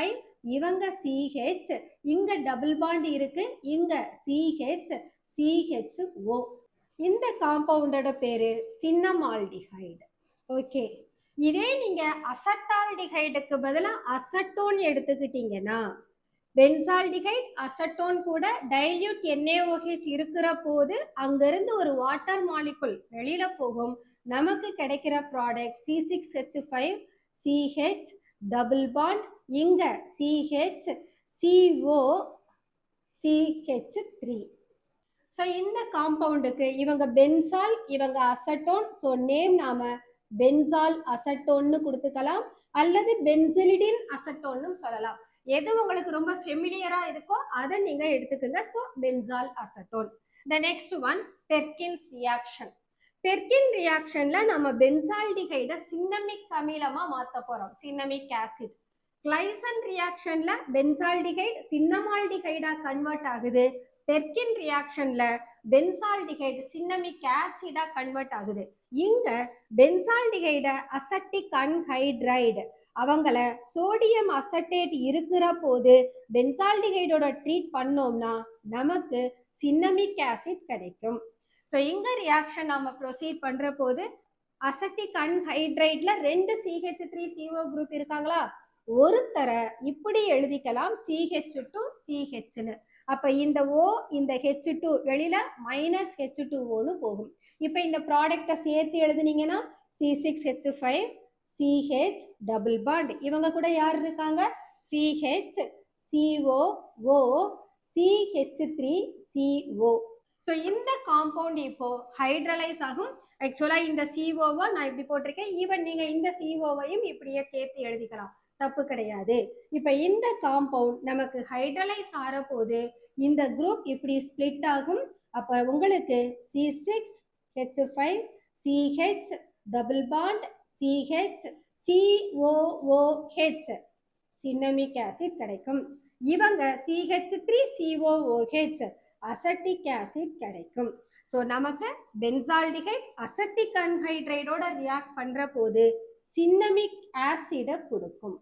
இவங்க CH, இங்க டபுள் பாண்ட் இருக்கு, இங்க CHCHO. இந்த காம்பவுண்டோட பேரு சின்னமால்டிஹைடு. ஓகே, இதே நீங்க அசட்டால்டிஹைடுக்கு பதிலாக அசட்டோன் எடுத்துக்கிட்டீங்கன்னா, பென்சால்டிஹைடு அசட்டோன் கூட டைல்யூட் NaOH இருக்கிற போது அங்கிருந்து ஒரு வாட்டர் மாலிகுல் வெளியில போகும், நமக்கு கிடைக்கிற product C6H5 CH double bond, இங்க CH CO CH3. ஸோ இந்த காம்பவுண்டுக்கு இவங்க பென்சால், இவங்க அசட்டோன். ஸோ நேம் நாம பென்சால் அசட்டோன்னு கொடுத்துக்கலாம், அல்லது பென்சிலிடின் அசட்டோன்னு சொல்லலாம். எது உங்களுக்கு ரொம்ப ஃபெமிலியரா இருக்கோ அதை நீங்க எடுத்துக்கோங்க. So benzal acetone. The next one, Perkins reaction. Perkin ரியாக்ஷன்ல நம்ம பென்சால்டிஹைட சின்னமிக் அமிலமா மாத்த போறோம், சின்னமிக் ஆசிட். கிளைசன் ரியாக்ஷன்ல பென்சால்டிஹைடு சின்னமால்டிஹைடா கன்வெர்ட் ஆகுது. பெர்கின் ரியாக்ஷன்ல பென்சால்டிஹைடு சின்னமிக் ஆசிடா கன்வெர்ட் ஆகுது. இங்க பென்சால்டிஹைட அசட்டிக் அன்ஹைட்ரைடு, அவங்கள சோடியம் அசட்டேட் இருக்கிற போது பென்சால்டிஹைடோட ட்ரீட் பண்ணோம்னா நமக்கு சின்னமிக் ஆசிட் கிடைக்கும். ஸோ இங்க ரியாக்ஷன் நம்ம ப்ரொசீட் பண்ற போது அசட்டிக் அன்ஹைட்ரைட்ல ரெண்டு CH3CO குரூப் இருக்காங்களா, ஒருத்தரை இப்படி எழுதிக்கலாம் CH2CHன்னு. அப்ப இந்த O இந்த H2 வெளியில -H2Oன்னு போகும். இப்ப இந்த ப்ராடக்டை சேர்த்து எழுதுனீங்கன்னா C6H5 CH டபுள் பாண்ட், இவங்க கூட யார் இருக்காங்க, CH COO CH3CO. ஸோ இந்த காம்பவுண்ட் இப்போ ஹைட்ரலைஸ் ஆகும். ஆக்சுவலா இந்த COவை நான் இப்படி போட்டிருக்கேன், ஈவன் நீங்க இந்த COவையும் இப்படியே சேர்த்து எழுதிக்கலாம், தப்பு கிடையாது. இப்ப இந்த காம்பவுண்ட் நமக்கு ஹைட்ரலைஸ் ஆற போது இந்த குரூப் இப்படி ஸ்பிளிட் ஆகும். அப்ப உங்களுக்கு C6H5 CH double bond CH COOH cinnamic acid கிடைக்கும். இவங்க CH3COOH அசட்டிக் ஆசிட் கிடைக்கும். ஸோ நமக்கு பென்சால்டிஹைட் அசட்டிக் அன்ஹைட்ரைடோட ரியாக்ட் பண்ற போது சின்னமிக் ஆசிடை கொடுக்கும்.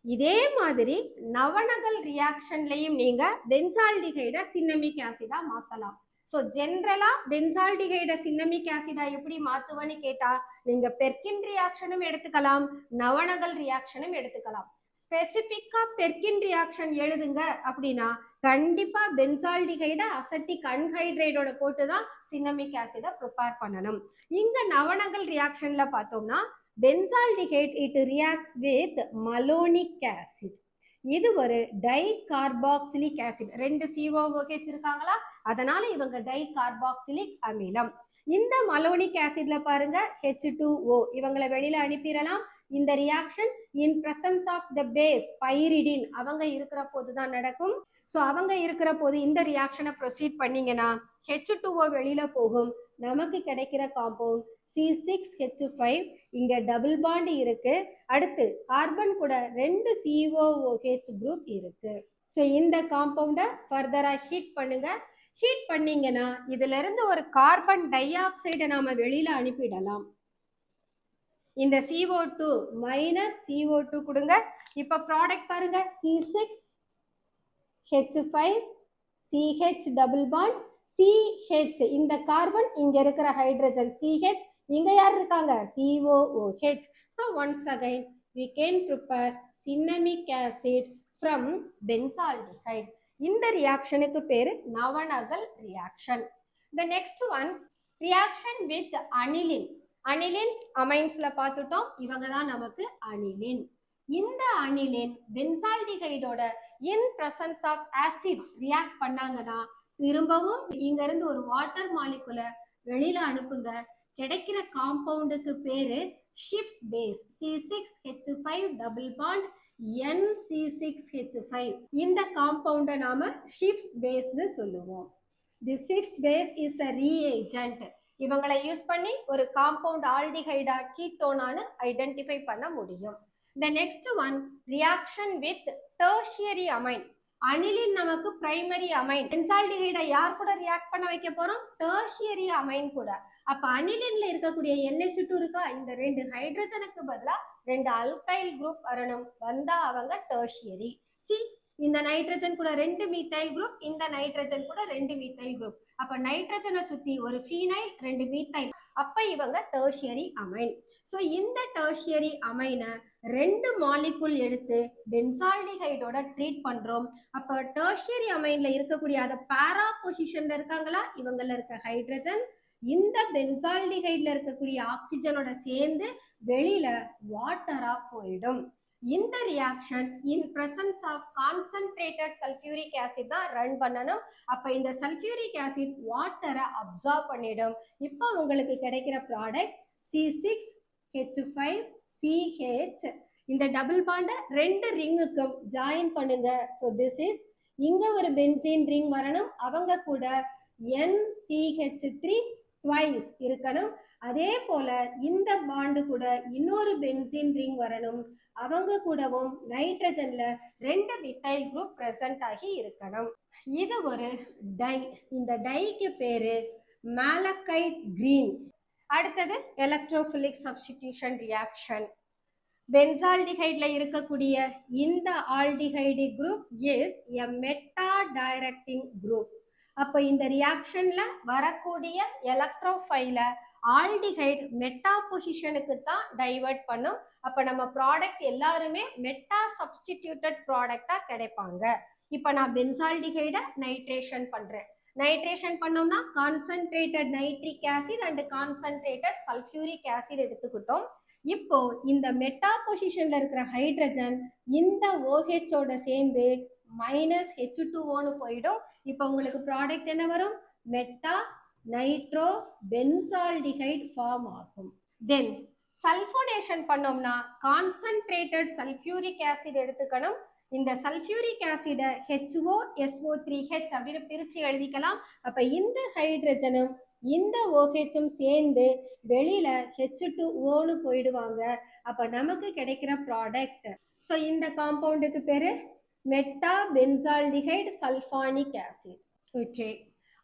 இதே மாதிரி நவநகல் ரியாக்ஷன்லையும் நீங்க பென்சால்டிஹைட சின்னமிக் ஆசிடா மாத்தலாம். ஸோ ஜென்ரலா பென்சால்டிஹைட சின்னமிக் ஆசிடா எப்படி மாத்துவன்னு கேட்டா நீங்க பெர்கின் ரியாக்ஷனும் எடுத்துக்கலாம், நவநகல் ரியாக்ஷனும் எடுத்துக்கலாம். ஸ்பெசிபிக்கா பெர்கின் ரியாக்ஷன் எழுதுங்க அப்படின்னா கண்டிப்பா பென்சால்டிகைட அசெட்டிக் அன்ஹைட்ரைடோட போட்டு தான் சின்னமிக் ஆசிட ப்ரிப்பேர் பண்ணணும். இங்க நவநகல் ரியாக்ஷன்ல பார்த்தோம்னா benzaldehyde it reacts with malonic acid. இது ஒரு டை கார்பாக்சிலிக் ஆசிட். 2 COOH இருக்காங்களா, அதனால இவங்க டை கார்பாக்சிலிக் அமிலம். இந்த மலோனிக் ஆசிட்ல பாருங்க H2O, இவங்களை வெளியில அனுப்பிடலாம். இந்த reaction in presence of the base pyridine அவங்க இருக்கிற போது தான் நடக்கும். ஸோ அவங்க இருக்கிற போது இந்த ரியாக்ஷனை ப்ரொசீட் பண்ணீங்கன்னா H2O வெளியில போகும். நமக்கு கிடைக்கிற காம்பவுண்ட் C6H5. இங்க டபுள் பாண்ட் இருக்கு. அடுத்து கார்பன் கூட 2 COOH குரூப் இருக்கு. ஸோ இந்த காம்பவுண்டை ஃபர்தரா ஹீட் பண்ணுங்க. ஹீட் பண்ணீங்கன்னா இதுல இருந்து ஒரு கார்பன் டை ஆக்சைடை நாம வெளியில அனுப்பிடலாம். இந்த CO2 மைனஸ் CO2 கொடுங்க. இப்ப ப்ராடக்ட் பாருங்க C6H5 CH double bond CH. இந்த கார்பன் இங்க இருக்கிற ஹைட்ரஜன் CH, இங்க யார் இருக்காங்க COOH. So once again we can prepare cinnamic acid from benzaldehyde. இந்த ரியாக்ஷனுக்கு பேரு Knoevenagel reaction. The next one reaction with aniline. Aniline அமைன்ஸ்ல பார்த்துட்டோம், இவங்க தான் நமக்கு அனிலின். இந்த அனிலின் பென்சால்டிகைடோட in presence of acid react பண்ணாங்கன்னா திரும்பவும் இங்க இருந்து ஒரு வாட்டர் மாலிகுலை வெளியில அனுப்புங்க. கிடைக்கிற காம்பவுண்டுக்கு பேரு ships base C6H5 double bond NC6H5. இந்த காம்பவுண்டை நாம ஷிப்ஸ் பேஸ்னு சொல்லுவோம். The Schiff's base is a reagent. இவங்களை யூஸ் பண்ணி ஒரு காம்பவுண்ட் ஆல்டிஹைடா கீட்டோனானு ஐடென்டிஃபை பண்ண முடியும். The next one reaction with tertiary amine. Aniline நமக்கு பிரைமரி அமைன். பென்சால்டிஹைடை யார் கூட ரியாக்ட் பண்ண வைக்க போறோம்? டெர்ஷியரி அமைன் கூட. அப்ப அனிலின்ல இருக்கக்கூடிய NH2 இருக்கா, இந்த 2 ஹைட்ரஜனுக்கு பதிலா 2 அல்கைல் குரூப் வரணும். வந்தா அவங்க டெர்ஷியரி. சி, இந்த நைட்ரஜன் கூட 2 மீத்தைல் குரூப், இந்த நைட்ரஜன் கூட 2 மீத்தைல் குரூப். அப்ப நைட்ரஜனை சுத்தி ஒரு ஃபீனைல் 2 மீத்தைல், அப்ப இவங்க டெர்ஷியரி அமைன். சோ இந்த டெர்ஷியரி அமைனை 2 மாலிகுல் எடுத்து பென்சால்டிஹைடோட ட்ரீட் பண்றோம். அப்ப டெர்ஷியரி அமைன்ல இருக்கக்கூடிய அத பாரா பொசிஷன்ல இருக்காங்களா, இவங்கள இருக்க ஹைட்ரஜன் இந்த பென்சால்டிஹைட்ல இருக்கக்கூடிய ஆக்சிஜனோட சேர்ந்து வெளியில வாட்டரா போயிடும். இந்த reaction in presence of concentrated sulphuric acid தான் ரன் பண்ணணும். அப்ப இந்த சல்ஃபியூரிக் ஆசிட் வாட்டரை அப்சார்ப் பண்ணிடும். இப்போ உங்களுக்கு கிடைக்கிற ப்ராடக்ட் C6H5 CH. இந்த டபுள் பாண்டை 2 ரிங்குக்கும் ஜாயின் பண்ணுங்க. ஸோ திஸ் இஸ், இங்க ஒரு பென்சீன் ரிங் வரணும், அவங்க கூட NCH3 ட்வைஸ் இருக்கணும். அதே போல இந்த பாண்டு கூட இன்னொரு பென்சீன் ரிங் வரணும், அவங்க கூடவும் நைட்ரஜன்ல 2 மித்தைல் குரூப் பிரசன்ட் ஆகி இருக்கணும். இது ஒரு டை. இந்த டைக்கு பேரு மாலக்கைட் கிரீன். அடுத்தது எலக்ட்ரோஃபிலிக் சப்ஸ்டிடியூஷன் ரியாக்ஷன். பென்சால்டிஹைட்ல இருக்கக்கூடிய இந்த aldehyde group is a meta directing group. அப்ப இந்த ரியாக்ஷன்ல வரக்கூடிய எலக்ட்ரோஃபைல ஆல்டிஹைட் மெட்டா பொசிஷனுக்கு தான் டைவர்ட் பண்ணும். அப்ப நம்ம ப்ராடக்ட் எல்லாருமே மெட்டா சப்ஸ்டிடியூட்டட் ப்ராடக்டா கிடைப்பாங்க. இப்ப நான் பென்சால்டிஹைட நைட்ரேஷன் பண்றேன். நைட்ரேஷன் பண்ணோம்னா concentrated nitric acid and concentrated sulphuric acid எடுத்துக்கிட்டோம். இப்போ இந்த மெட்டா பொசிஷன்ல இருக்கிற ஹைட்ரஜன் இந்த OH-ஓட சேர்ந்து மைனஸ் H2O போயிடும். இப்போ உங்களுக்கு ப்ராடக்ட் என்ன வரும்? மெட்டா நைட்ரோ பென்சால்டிஹைட் ஃபார்ம் ஆகும். தென் சல்ஃபோனேஷன் பண்ணோம்னா கான்சென்ட்ரேட்டட் சல்ஃபியூரிக் ஆசிட் எடுத்துக்கணும். இந்த சல்ஃபியூரிக் ஆசிட HOSO3H அப்படின்னு பிரிச்சு எழுதிக்கலாம். அப்ப இந்த ஹைட்ரஜனும் இந்த OH-ம் சேர்ந்து வெளியில H2O போயிடுவாங்க. அப்ப நமக்கு கிடைக்கிற ப்ராடக்ட், ஸோ இந்த காம்பவுண்டுக்கு பேரு meta benzaldehyde sulphonic acid. Okay,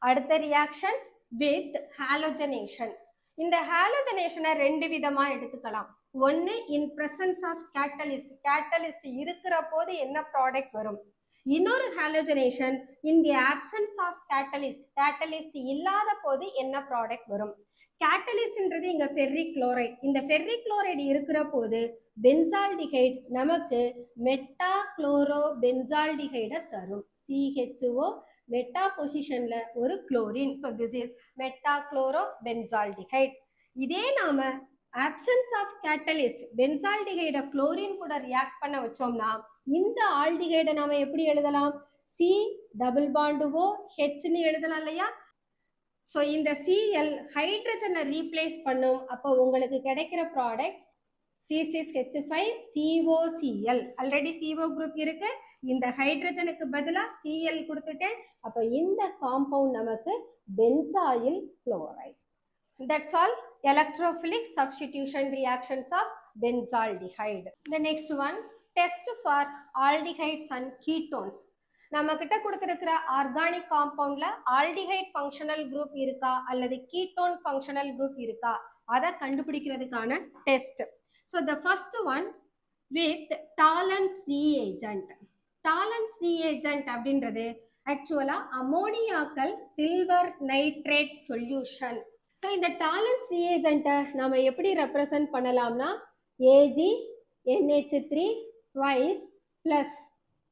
அடுத்த ரியாக்ஷன் வித் ஹாலோஜனேஷன். இந்த ஹாலோஜனேஷனை 2 விதமா எடுத்துக்கலாம். ஒன்னு in presence of catalyst. Catalyst இருக்கிற போது என்ன ப்ராடக்ட் வரும். இன்னொரு halogenation in the absence of catalyst. Catalyst இல்லாத போது என்ன ப்ராடக்ட் வரும். கேட்டலிஸ்ட்ன்றது இங்க ஃபெர்ரிக் குளோரைட். இந்த ஃபெர்ரிக் குளோரைடு இருக்கிற போது பென்சால்டிஹைட் நமக்கு மெட்டா குளோரோ பென்சால்டிஹைடை தரும். CHO மெட்டா பொசிஷன்ல ஒரு chlorine. So this is meta chloro benzaldehyde. இதே நாம ஆப்சன்ஸ் ஆஃப் கேட்டலிஸ்ட் பென்சால்டிஹைடை குளோரின் கூட ரியாக்ட் பண்ண வச்சோம்னா இந்த ஆல்டிஹைடை நாம எப்படி எழுதலாம்? C டபுள் பாண்ட் O Hன்னு எழுதலாம் இல்லையா? ஸோ இந்த Cl ஹைட்ரஜனை ரீப்ளேஸ் பண்ணும். அப்போ உங்களுக்கு கிடைக்கிற product C6H5COCl. Already CO group இருக்கு. இந்த ஹைட்ரஜனுக்கு பதிலாக Cl கொடுத்துட்டேன். அப்போ இந்த காம்பவுண்ட் நமக்கு benzoyl chloride. That's all electrophilic substitution reactions of benzaldehyde. The next one, test for aldehydes and ketones. நம்ம கிட்ட கொடுத்திருக்கிற ஆர்கானிக் காம்பவுண்ட்ல ஆல்டிஹைட் ஃபங்க்ஷனல் குரூப் இருக்கா அல்லது கீட்டோன் ஃபங்க்ஷனல் குரூப் இருக்கா அதை கண்டுபிடிக்கிறதுக்கான test. So the first one with Tollens reagent. Tollens reagent அப்படின்றது ஆக்சுவலா ammoniacal silver nitrate solution. So இந்த டாலன்ஸ் ரீஏஜென்ட்டை நம்ம எப்படி ரெப்ரசன்ட் பண்ணலாம்னா AgNH3 twice plus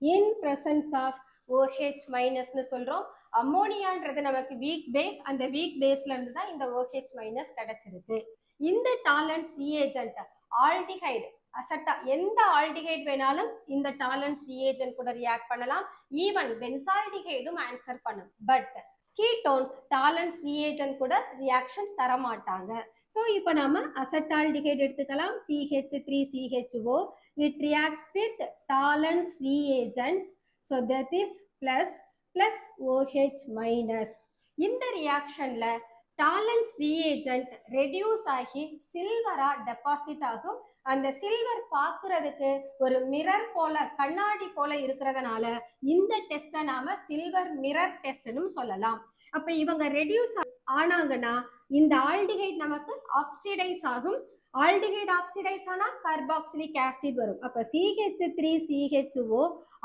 in presence of OH மைனஸ்னு சொல்றோம். அமோனியான்றது நமக்கு வீக் பேஸ், அந்த வீக் பேஸ்ல இருந்து தான் இந்த OH மைனஸ் கிடைச்சிருக்கு. இந்த டாலன்ஸ் ரீஏஜென்ட் ஆல்டிஹைடு அசட்டா எந்த ஆல்டிஹைடு வேணாலும் இந்த டாலன்ஸ் ரீஏஜென்ட் கூட ரியாக்ட் பண்ணலாம். ஈவன் பென்சால்டிஹைடும் ஆன்சர் பண்ணும். பட் கீட்டோன்ஸ் டாலன்ஸ் ரீஏஜென்ட் கூட ரியாக்ஷன் தர மாட்டாங்க. ஸோ இப்போ நம்ம அசட்டால்டிஹைடு எடுத்துக்கலாம். CH3CHO it reacts with டாலன்ஸ் reagent. So that is plus OH minus. இந்த ரியாக்ஷன்ல டாலன்ஸ் reagent ரெடியூஸ் ஆகி சில்வரா டெபாசிட் ஆகும். அந்த சில்வர் பார்க்கறதுக்கு ஒரு மிரர் போல கண்ணாடி போல இருக்கிறதுனால இந்த டெஸ்ட்டை நாம சில்வர் மிரர் டெஸ்ட்னு சொல்லலாம். அப்ப இவங்க ரெடியூஸ் ஆனாங்கன்னா இந்த ஆல்டிஹைட் நமக்கு ஆக்சிடைஸ் ஆகும். ஆல்டிஹைட் ஆக்சிடைஸ் ஆனா கார்பாக்சிலிக் ஆசிட் வரும். அப்ப CH3CHO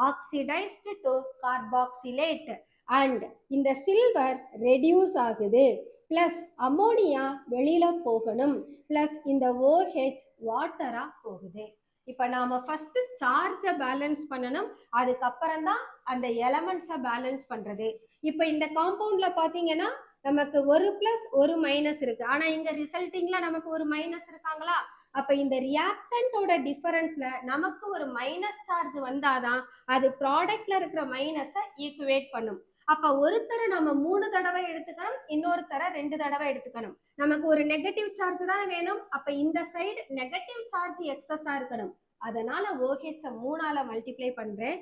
oxidised to carboxylate and இந்த சில்வர் ரெடியூஸ் ஆகுது. பிளஸ் அமோனியா வெளியில போகணும். பிளஸ் இந்த OH வாட்டரா போகுது. இப்ப நாம ஃபர்ஸ்ட் சார்ஜை பேலன்ஸ் பண்ணணும். அதுக்கப்புறம் தான் அந்த எலமெண்ட்ஸை பேலன்ஸ் பண்றது. இப்ப இந்த காம்பவுண்ட்ல பாத்தீங்கன்னா நமக்கு ஒரு பிளஸ் ஒரு மைனஸ் இருக்கு. ஆனா இங்க ரிசல்ட்டிங்ல நமக்கு ஒரு மைனஸ் இருக்காங்களா? அப்ப இந்த ரியாக்டன்டோட டிஃபரன்ஸ்ல நமக்கு ஒரு மைனஸ் சார்ஜ் வந்தாதான் அது ப்ராடக்ட்ல இருக்கிற மைனஸை ஈக்குவேட் பண்ணும். அப்ப ஒருத்தரை நம்ம 3 தடவை எடுத்துக்கணும், இன்னொருத்தரை 2 தடவை எடுத்துக்கணும். நமக்கு ஒரு நெகட்டிவ் சார்ஜ் தான் வேணும். அப்ப இந்த சைடு நெகட்டிவ் சார்ஜ் எக்ஸஸா இருக்கணும். அதனால OH 3ஆல மல்டிப்ளை பண்றேன்.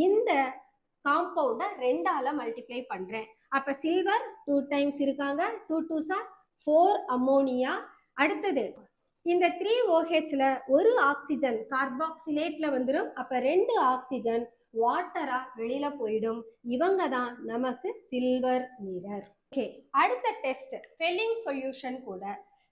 இந்த காம்பவுண்ட 2ஆல மல்டிப்ளை பண்றேன். அப்ப சில்வர் 2 டைம்ஸ் இருக்காங்க. 2 2s are 4 அமோனியா. அடுத்தது இந்த 3OHல ஒரு ஆக்சிஜன் கார்பாக்சிலேட்ல வந்துடும். அப்ப 2 ஆக்சிஜன் வாட்டரா வெளியில போயிடும். இவங்க தான் நமக்கு சில்வர் மிரர். ஓகே, அடுத்த டெஸ்ட் ஃபெல்லிங் சொல்யூஷன் கூட.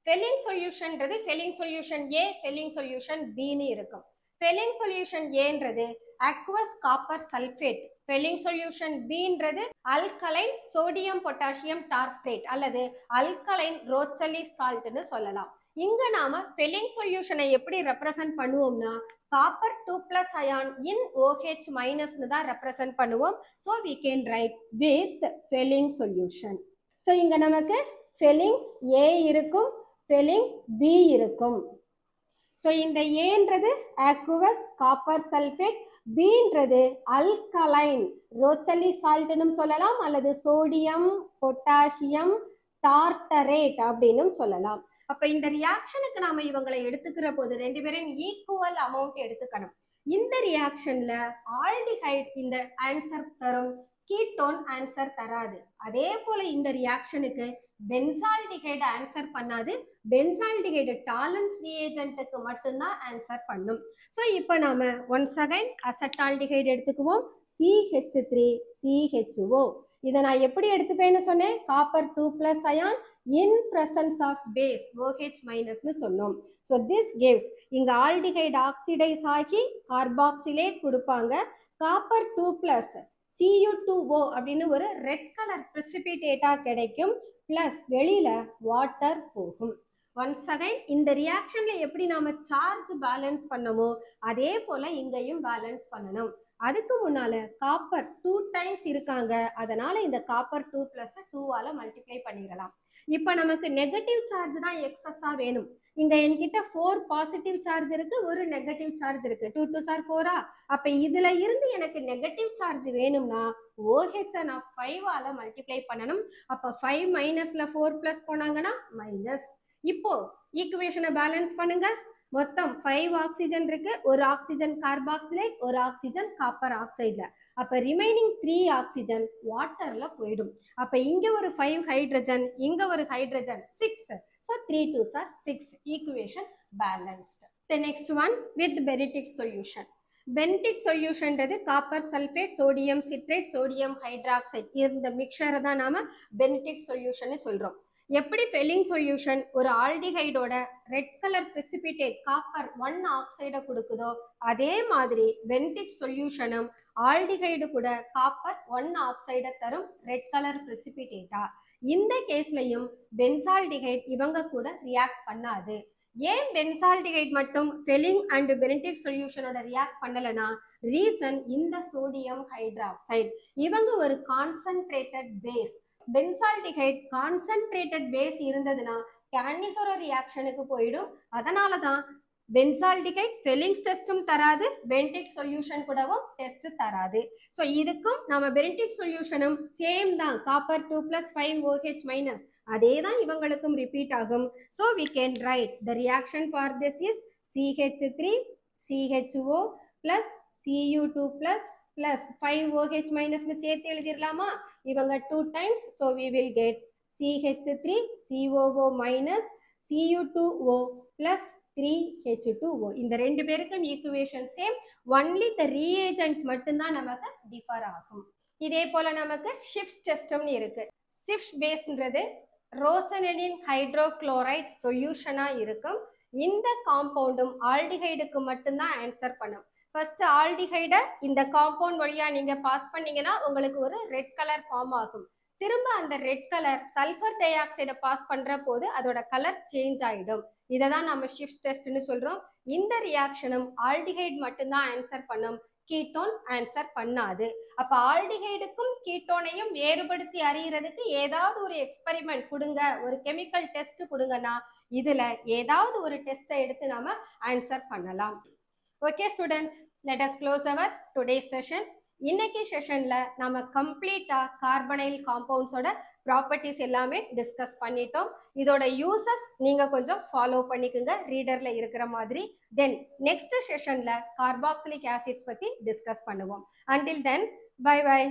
ஃபெல்லிங் சொல்யூஷன்ன்றது Fehling solution A, Fehling solution Bன்னு இருக்கும். ஃபெல்லிங் சொல்யூஷன் Aன்றது aqueous copper sulphate. Fehling solution Bன்றது அல்கலைன் சோடியம் பொட்டாசியம் டார்ட்ரேட் அல்லது அல்கலைன் ரோச்சலி சால்ட்னு சொல்லலாம். இங்க நாம ஃபெல்லிங் சொல்யூஷனை எப்படி ரெப்ரசன்ட் பண்ணுவோம்னா காப்பர் 2+ அயான் இன் OH மைனஸ்னு தான் ரெப்ரசன்ட் பண்ணுவோம். So we can write with Fehling solution. So இங்க நமக்கு ஃபெல்லிங் A இருக்கும், ஃபெல்லிங் B இருக்கும். ஸோ இந்த ஏன்றது aqueous copper sulphate, பீன்றது alkaline Rochelle சால்ட்னு சொல்லலாம் அல்லது சோடியம் பொட்டாசியம் டார்டரேட் அப்படின்னு சொல்லலாம். அப்ப இந்த ரியாக்ஷனுக்கு நாம இவங்களை எடுத்துக்கிற போது 2 பேரும் ஈக்குவல் அமௌண்ட் எடுத்துக்கணும். இந்த ரியாக்ஷன்ல ஆல்டிஹைட் இந்த ஆன்சர் தரும், கீட்டோன் ஆன்சர் தராது. அதே போல இந்த ரியாக்ஷனுக்கு பென்சால்டிஹைடு ஆன்சர் பண்ணாது. பென்சால்டிஹைடு டாலன்ஸ் ரியேஜென்ட்டுக்கு மட்டும்தான் ஆன்சர் பண்ணும். ஸோ இப்போ நாம ஒன்ஸ் அகைன் அசட்டால்டிஹைடு எடுத்துக்குவோம். CH3CHO. இதை நான் எப்படி எடுத்துப்பேன்னு சொன்னேன்? Copper 2+ ion in presence of base OH மைனஸ்னு சொன்னோம். ஸோ திஸ் gives இங்க ஆல்டிஹைடு ஆக்சிடைஸ் ஆகி கார்பாக்சிலேட் கொடுப்பாங்க. காப்பர் 2+ Cu2O அப்படின்னு ஒரு ரெட் கலர் பிரிசிபிடேட்டா கிடைக்கும். பிளஸ் வெளியில வாட்டர் போகும். ஒன்ஸ் அகைன் இந்த ரியாக்ஷன்ல எப்படி நாம சார்ஜ் பேலன்ஸ் பண்ணமோ அதே போல இங்கேயும் பேலன்ஸ் பண்ணணும். அதுக்கு முன்னால காப்பர் 2 டைம்ஸ் இருக்காங்க, அதனால இந்த காப்பர் 2 பிளஸ் 2ஆல மல்டிப்ளை பண்ணிடலாம். இப்போ நமக்கு நெகட்டிவ் சார்ஜ் தான் எக்ஸஸா வேணும். இங்க என்கிட்ட 4 பாசிட்டிவ் சார்ஜ் இருக்கு, ஒரு நெகட்டிவ் சார்ஜ் இருக்கு. 2 2s are 4ஆ? அப்ப இதுல இருந்து எனக்கு நெகட்டிவ் சார்ஜ் வேணும்னா OH நான் 5ஆல மல்டிப்ளை பண்ணணும். அப்ப 5 மைனஸ்ல 4 பிளஸ் போனாங்கன்னா மைனஸ். இப்போ ஈக்குவேஷனை பேலன்ஸ் பண்ணுங்க. மொத்தம் 5 ஆக்சிஜன் இருக்கு, ஒரு ஆக்சிஜன் கார்பாக்சிலேட், ஒரு ஆக்சிஜன் காப்பர் ஆக்சைடுல. அப்ப ரிமைனிங் 3 ஆக்சிஜன் வாட்டர்ல போயிடும். அப்ப இங்க ஒரு 5 ஹைட்ரஜன், இங்க ஒரு hydrogen, 6. So 3 2s are 6. Equation balanced. The next one with Benedict solution. Benedict சொல்யூஷன்றது copper sulphate, sodium citrate, sodium hydroxide, இந்த மிக்சரை தான் நாம பென்டிக் சொல்யூஷன் சொல்றோம். எப்படி ஃபெல்லிங் சொல்யூஷன் ஒரு ஆல்டிஹைடோட ரெட் கலர் பிரிசிபிடேட் காப்பர் 1 ஆக்சைடை கொடுக்குதோ அதே மாதிரி பென்டிக் சொல்யூஷனும் ஆல்டிஹைடு கூட காப்பர் 1 ஆக்சைடை தரும் ரெட் கலர் பிரிசிபிடேட்டா. இந்த கேஸ்லயும் பென்சால்டிஹைட் இவங்க கூட ரியாக்ட் பண்ணாது. ஏன் பென்சால்டிஹைட் மட்டும் ஃபெல்லிங் அண்ட் பென்டிக் சொல்யூஷனோட ரியாக்ட் பண்ணலனா ரீசன் இந்த சோடியம் ஹைட்ராக்சைடு இவங்க ஒரு concentrated base. Benzaldehyde concentrated base இருந்ததுன்னா கேன்னிசோரோ ரியாக்ஷனுக்கு போயிடும். அதனால தான் பென்சால்டிஹைட் ஃபெல்லிங்ஸ் டெஸ்டும் தராது, பென்டிக் சொல்யூஷன் கூடவும் டெஸ்ட் தராது. ஸோ இதுக்கும் நம்ம பென்டிக் சொல்யூஷனும் சேம் தான், காப்பர் 2 + 5 OH மைனஸ் அதே தான் இவங்களுக்கும் ரிப்பீட் ஆகும். So we can write the reaction for this is CH3 CHO plus Cu2 plus 5 OH minusனு சேர்த்து எழுதிடலாமா? இவங்க 2 times, so we will get CH3 COO minus Cu2O plus 3H2O. இந்த ரெண்டு பேருக்கும் equation same, only the reagent மட்டும்தான் நமக்கு டிஃபர் ஆகும். இதே போல நமக்கு ஷிப்ஸ் டெஸ்ட்னு இருக்கு. ஷிப்ஸ் பேஸ்ன்றது ரோசனலின் ஹைட்ரோகுளோரைட் சொல்யூஷனா இருக்கும். இந்த காம்பவுண்டும் ஆல்டிஹைடுக்கு மட்டும்தான் ஆன்சர் பண்ணும். ஃபர்ஸ்ட் ஆல்டிஹைடை இந்த காம்பவுண்ட் வழியா நீங்க பாஸ் பண்ணீங்கன்னா உங்களுக்கு ஒரு ரெட் கலர் ஃபார்ம் ஆகும். திரும்ப அந்த ரெட் கலர் சல்ஃபர் டை ஆக்சைடை பாஸ் பண்ற போது அதோட கலர் சேஞ்ச் ஆயிடும். இதை தான் நம்ம ஷிப்ஸ் டெஸ்ட்னு சொல்றோம். இந்த ரியாக்ஷனும் ஆல்டிஹைட் மட்டும்தான் ஆன்சர் பண்ணும், கீட்டோன் ஆன்சர் பண்ணாது. அப்ப ஆல்டிஹைடுக்கும் கீட்டோனையும் வேறுபடுத்தி அறியறதுக்கு ஏதாவது ஒரு எக்ஸ்பெரிமெண்ட் கொடுங்க, ஒரு கெமிக்கல் டெஸ்ட் கொடுங்கன்னா இதுல ஏதாவது ஒரு டெஸ்ட்டை எடுத்து நாம ஆன்சர் பண்ணலாம். Okay students, let us close our today's session. இன்னைக்கு செஷன்ல நம்ம கம்ப்ளீட்டா கார்பனைல் காம்பவுண்ட்ஸோட ப்ராப்பர்ட்டிஸ் எல்லாமே டிஸ்கஸ் பண்ணிட்டோம். இதோட யூசஸ் நீங்க கொஞ்சம் ஃபாலோ பண்ணிக்கோங்க ரீடர்ல இருக்கிற மாதிரி. தென் நெக்ஸ்ட் செஷன்ல கார்பாக்சிலிக் ஆசிட்ஸ் பத்தி டிஸ்கஸ் பண்ணுவோம். Until then, bye by.